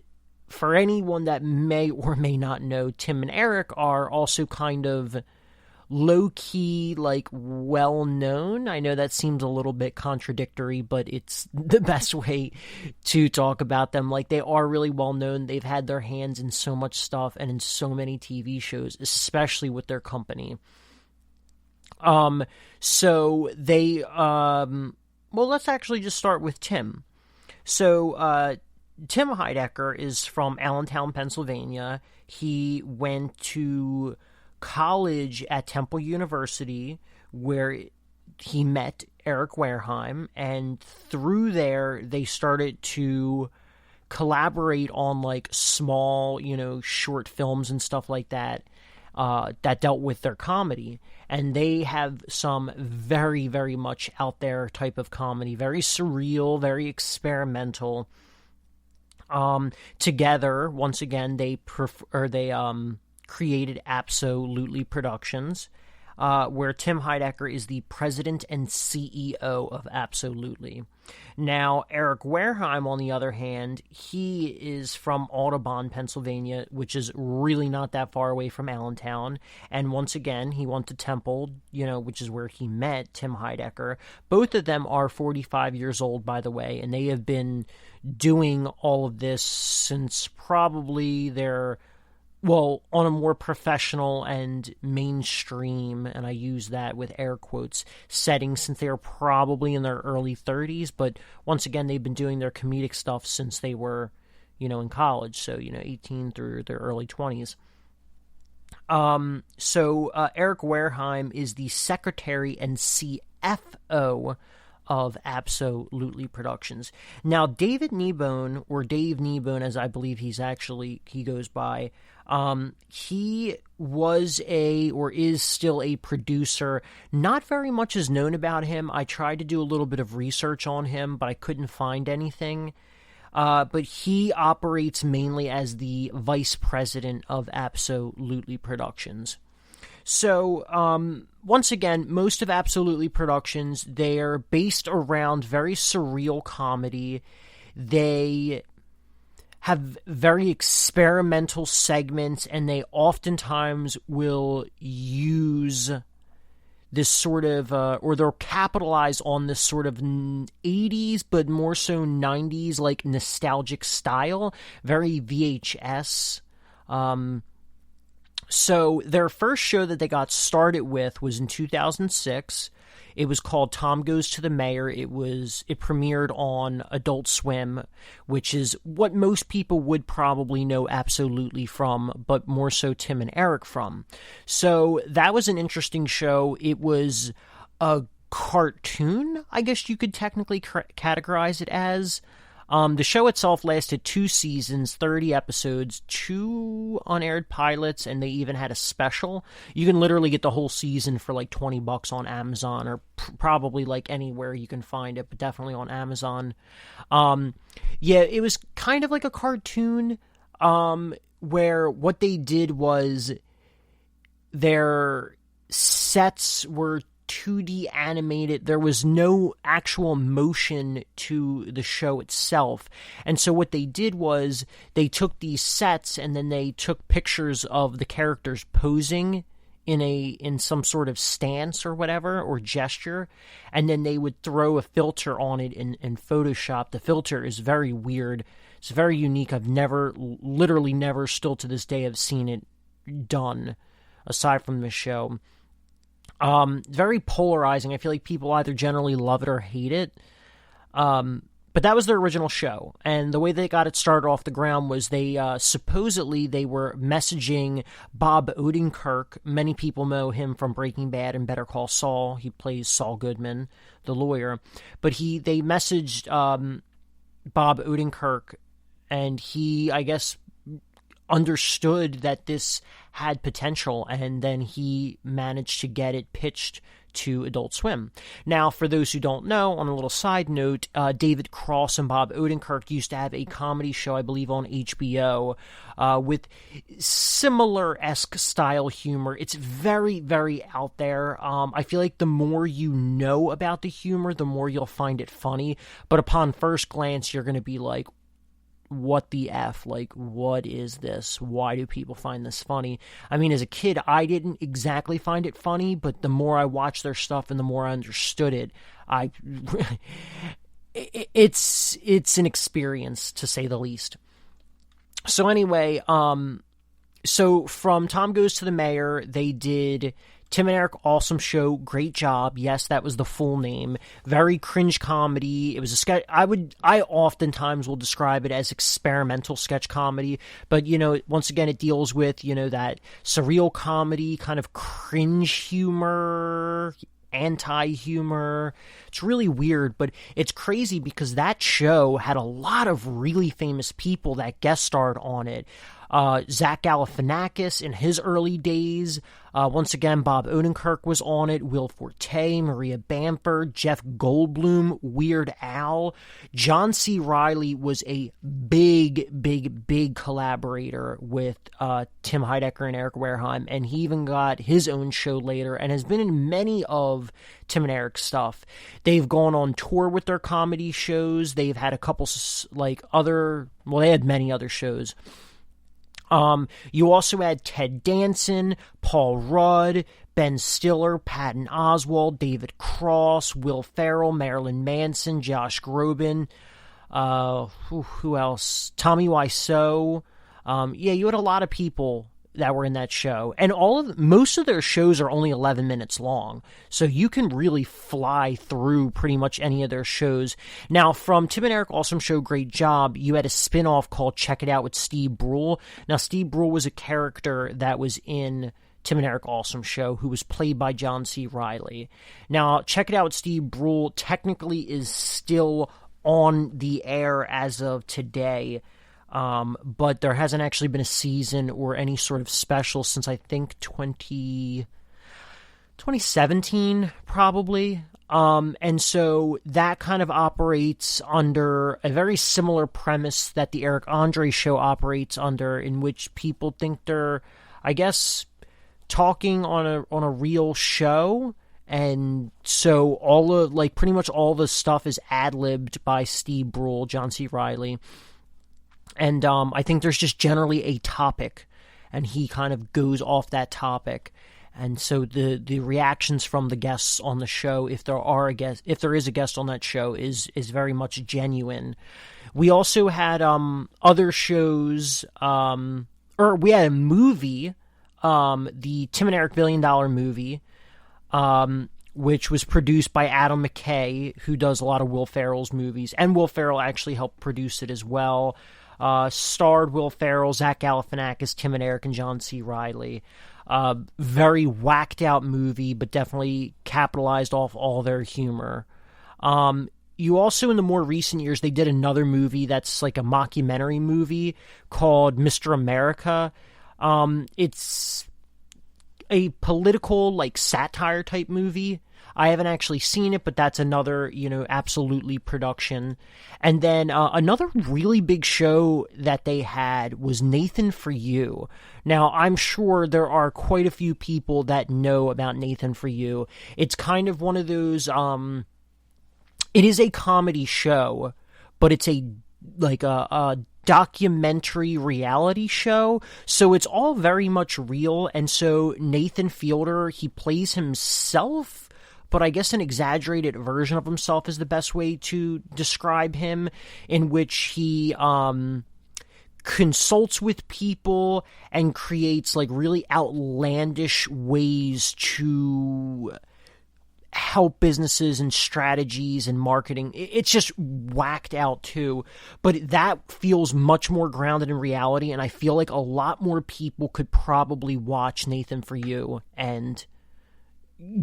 for anyone that may or may not know, Tim and Eric are also kind of low-key, like, well-known. I know that seems a little bit contradictory, but it's the best way to talk about them. Like, they are really well-known. They've had their hands in so much stuff and in so many TV shows, especially with their company. So they, well, let's actually just start with Tim. So, Tim Heidecker is from Allentown, Pennsylvania. He went to college at Temple University, where he met Eric Wareheim, and through there, they started to collaborate on, like, small, short films and stuff like that, that dealt with their comedy. And they have some very, very much out there type of comedy, very surreal, very experimental. Together, once again, they created Absolutely Productions, where Tim Heidecker is the president and CEO of Absolutely. Now, Eric Wareheim, on the other hand, he is from Audubon, Pennsylvania, which is really not that far away from Allentown. And once again, he went to Temple, which is where he met Tim Heidecker. Both of them are 45 years old, by the way, and they have been doing all of this since probably on a more professional and mainstream, and I use that with air quotes, setting, since they are probably in their early 30s, but once again, they've been doing their comedic stuff since they were, in college, so, 18 through their early 20s. So Eric Wareheim is the secretary and CFO of Absolutely Productions. Now, David Kneebone, or Dave Kneebone, as I believe he goes by, he was or is still a producer. Not very much is known about him. I tried to do a little bit of research on him, but I couldn't find anything. But he operates mainly as the vice president of Absolutely Productions. So, once again, most of Absolutely Productions, they're based around very surreal comedy. They have very experimental segments, and they oftentimes will use this sort of, or they'll capitalize on this sort of 80s, but more so 90s, like, nostalgic style, very VHS. So their first show that they got started with was in 2006. It was called Tom Goes to the Mayor. It premiered on Adult Swim, which is what most people would probably know Absolutely from, but more so Tim and Eric from. So that was an interesting show. It was a cartoon, I guess you could technically categorize it as. The show itself lasted 2 seasons, 30 episodes, 2 unaired pilots, and they even had a special. You can literally get the whole season for like $20 on Amazon, or probably like anywhere you can find it, but definitely on Amazon. Yeah, it was kind of like a cartoon, where what they did was their sets were 2D animated. There was no actual motion to the show itself. And so what they did was they took these sets and then they took pictures of the characters posing in some sort of stance or whatever, or gesture, and then they would throw a filter on it in Photoshop. The filter is very weird. It's very unique. I've literally never, still to this day, have seen it done aside from the show. Very polarizing. I feel like people either generally love it or hate it. But that was their original show, and the way they got it started off the ground was they supposedly they were messaging Bob Odenkirk. Many people know him from Breaking Bad and Better Call Saul. He plays Saul Goodman, the lawyer. But they messaged Bob Odenkirk, and he, I guess, understood that this had potential, and then he managed to get it pitched to Adult Swim. Now, for those who don't know, on a little side note, David Cross and Bob Odenkirk used to have a comedy show, I believe, on HBO with similar-esque style humor. It's very, very out there. I feel like the more you know about the humor, the more you'll find it funny. But upon first glance, you're going to be like, what the F? Like, what is this? Why do people find this funny? I mean, as a kid, I didn't exactly find it funny, but the more I watched their stuff and the more I understood it, it's an experience, to say the least. So anyway, so from Tom Goes to the Mayor, they did Tim and Eric Awesome Show, Great Job. Yes, that was the full name. Very cringe comedy. It was a sketch. I oftentimes will describe it as experimental sketch comedy, but once again, it deals with, that surreal comedy, kind of cringe humor, anti-humor. It's really weird, but it's crazy because that show had a lot of really famous people that guest starred on it. Zach Galifianakis in his early days. Once again, Bob Odenkirk was on it. Will Forte, Maria Bamford, Jeff Goldblum, Weird Al. John C. Reilly was a big collaborator with Tim Heidecker and Eric Wareheim, and he even got his own show later and has been in many of Tim and Eric's stuff. They've gone on tour with their comedy shows. They've had a couple they had many other shows. You also had Ted Danson, Paul Rudd, Ben Stiller, Patton Oswalt, David Cross, Will Ferrell, Marilyn Manson, Josh Groban, who else? Tommy Wiseau. You had a lot of people that were in that show, and most of their shows are only 11 minutes long, so you can really fly through pretty much any of their shows. Now, from Tim and Eric Awesome Show, Great Job, you had a spin-off called Check It Out with Steve Brule. Now, Steve Brule was a character that was in Tim and Eric Awesome Show, who was played by John C. Reilly. Now, Check It Out with Steve Brule technically is still on the air as of today, but there hasn't actually been a season or any sort of special since I think 2017, probably. And so that kind of operates under a very similar premise that the Eric Andre Show operates under, in which people think they're, I guess, talking on a real show. And so pretty much all the stuff is ad-libbed by Steve Brule, John C. Reilly. And I think there's just generally a topic, and he kind of goes off that topic. And so the reactions from the guests on the show, if there is a guest on that show, is very much genuine. We also had other shows, or we had a movie, the Tim and Eric $1 Billion movie, which was produced by Adam McKay, who does a lot of Will Ferrell's movies, and Will Ferrell actually helped produce it as well. Starred Will Ferrell, Zach Galifianakis, Tim and Eric, and John C. Reilly. Very whacked out movie, but definitely capitalized off all their humor. You also, in the more recent years, they did another movie that's like a mockumentary movie called Mr. America. It's a political, satire type movie. I haven't actually seen it, but that's another, absolutely production. And then another really big show that they had was Nathan For You. Now, I'm sure there are quite a few people that know about Nathan For You. It's kind of one of those, it is a comedy show, but it's a documentary reality show, so it's all very much real. And so Nathan Fielder, he plays himself, but I guess an exaggerated version of himself is the best way to describe him, in which he consults with people and creates really outlandish ways to help businesses and strategies and marketing. It's just whacked out too, but that feels much more grounded in reality, and I feel like a lot more people could probably watch Nathan For You and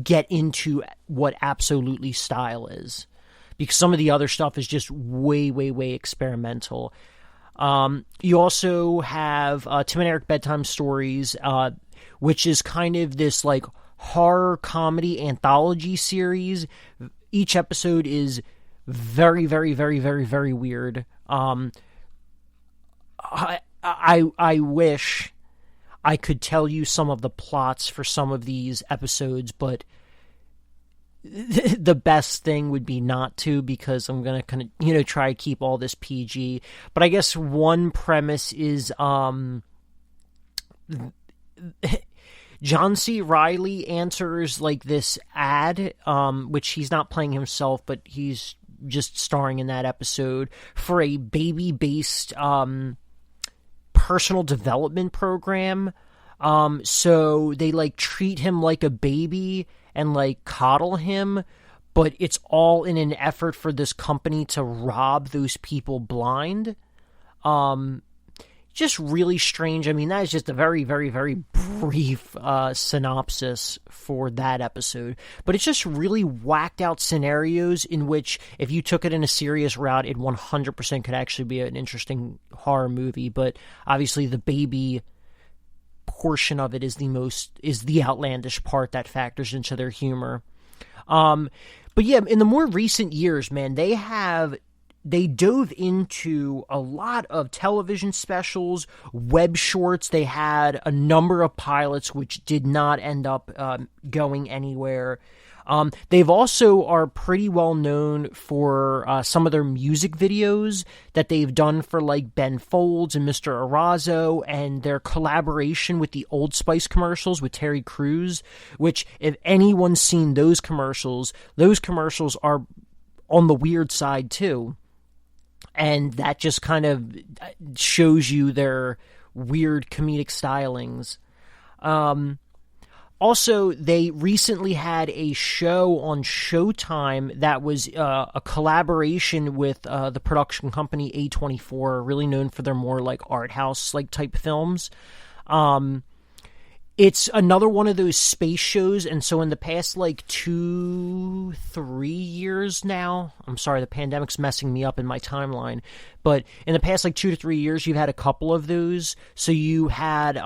get into what Absolutely style is, because some of the other stuff is just way, way, way experimental. You also have Tim and Eric Bedtime Stories, which is kind of this like horror comedy anthology series. Each episode is very, very, very, very, very weird. I wish I could tell you some of the plots for some of these episodes, but the best thing would be not to, because I'm going to kind of, try to keep all this PG. But I guess one premise is, John C. Reilly answers like this ad, which he's not playing himself, but he's just starring in that episode, for a baby-based personal development program. So they like treat him like a baby and like coddle him, but it's all in an effort for this company to rob those people blind. Just really strange. I mean, that is just a very, very, very brief synopsis for that episode. But it's just really whacked out scenarios in which, if you took it in a serious route, it 100% could actually be an interesting horror movie. But obviously the baby portion of it is the outlandish part that factors into their humor. But yeah, in the more recent years, man, they dove into a lot of television specials, web shorts. They had a number of pilots which did not end up going anywhere. They've also are pretty well known for some of their music videos that they've done for like Ben Folds and Mr. Arazo, and their collaboration with the Old Spice commercials with Terry Crews, which, if anyone's seen those commercials are on the weird side too. And that just kind of shows you their weird comedic stylings. Also, they recently had a show on Showtime that was a collaboration with the production company A24, really known for their more like art house like type films. It's another one of those space shows, and so in the past, like 2-3 years now, I'm sorry, the pandemic's messing me up in my timeline, but in the past, like 2 to 3 years, you've had a couple of those. So you had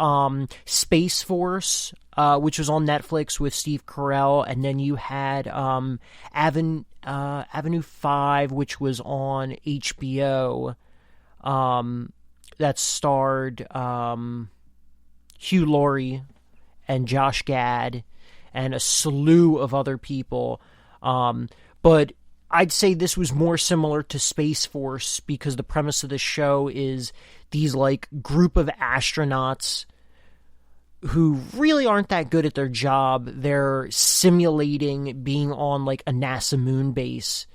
Space Force, which was on Netflix with Steve Carell, and then you had Avenue 5, which was on HBO, that starred Hugh Laurie and Josh Gad and a slew of other people. But I'd say this was more similar to Space Force, because the premise of the show is these like group of astronauts who really aren't that good at their job. They're simulating being on like a NASA moon base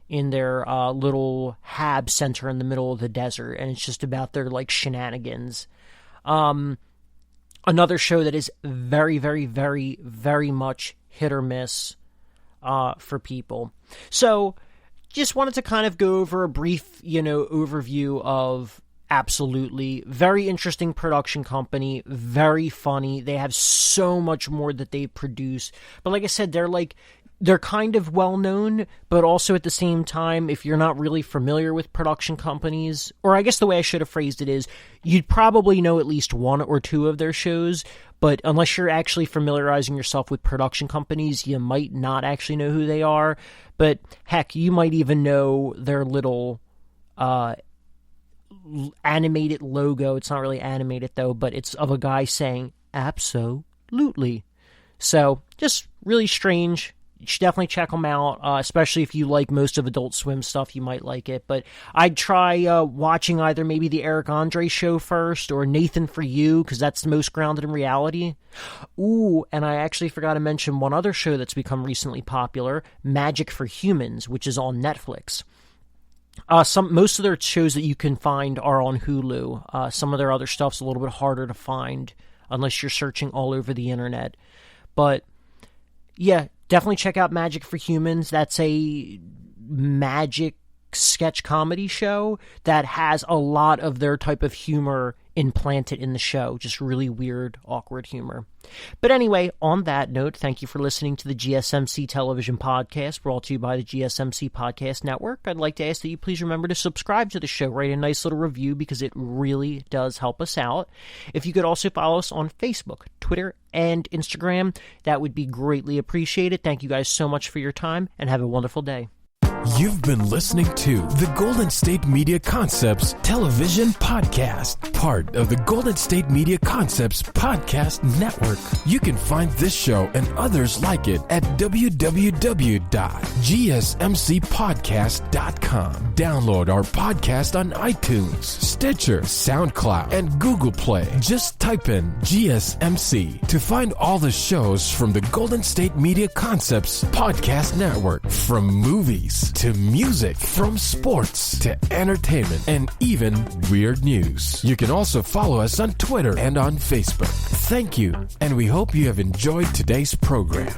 in their little hab center in the middle of the desert, and it's just about their like shenanigans. Another show that is very, very, very, very much hit or miss for people. So, just wanted to kind of go over a brief, overview of Absolutely. Very interesting production company, very funny. They have so much more that they produce. But like I said, they're kind of well known, but also at the same time, if you're not really familiar with production companies, or I guess the way I should have phrased it is, you'd probably know at least one or two of their shows, but unless you're actually familiarizing yourself with production companies, you might not actually know who they are. But heck, you might even know their little animated logo. It's not really animated though, but it's of a guy saying absolutely. So just really strange. You should definitely check them out, especially if you like most of Adult Swim stuff. You might like it. But I'd try watching either maybe the Eric Andre show first or Nathan For You, because that's the most grounded in reality. Ooh, and I actually forgot to mention one other show that's become recently popular, Magic for Humans, which is on Netflix. Most of their shows that you can find are on Hulu. Some of their other stuff's a little bit harder to find unless you're searching all over the internet. But yeah, Definitely check out Magic for Humans. That's a magic sketch comedy show that has a lot of their type of humor implanted in the show. Just really weird, awkward humor. But anyway, on that note, thank you for listening to the GSMC Television Podcast, brought to you by the GSMC Podcast Network. I'd like to ask that you please remember to subscribe to the show, write a nice little review, because it really does help us out. If you could also follow us on Facebook, Twitter, and Instagram, that would be greatly appreciated. Thank you guys so much for your time, and have a wonderful day. You've been listening to the Golden State Media Concepts Television Podcast, part of the Golden State Media Concepts Podcast Network. You can find this show and others like it at www.gsmcpodcast.com. Download our podcast on iTunes, Stitcher, SoundCloud, and Google Play. Just type in GSMC to find all the shows from the Golden State Media Concepts Podcast Network, from movies to music, from sports to entertainment, and even weird news. You can also follow us on Twitter and on Facebook. Thank you, and we hope you have enjoyed today's program.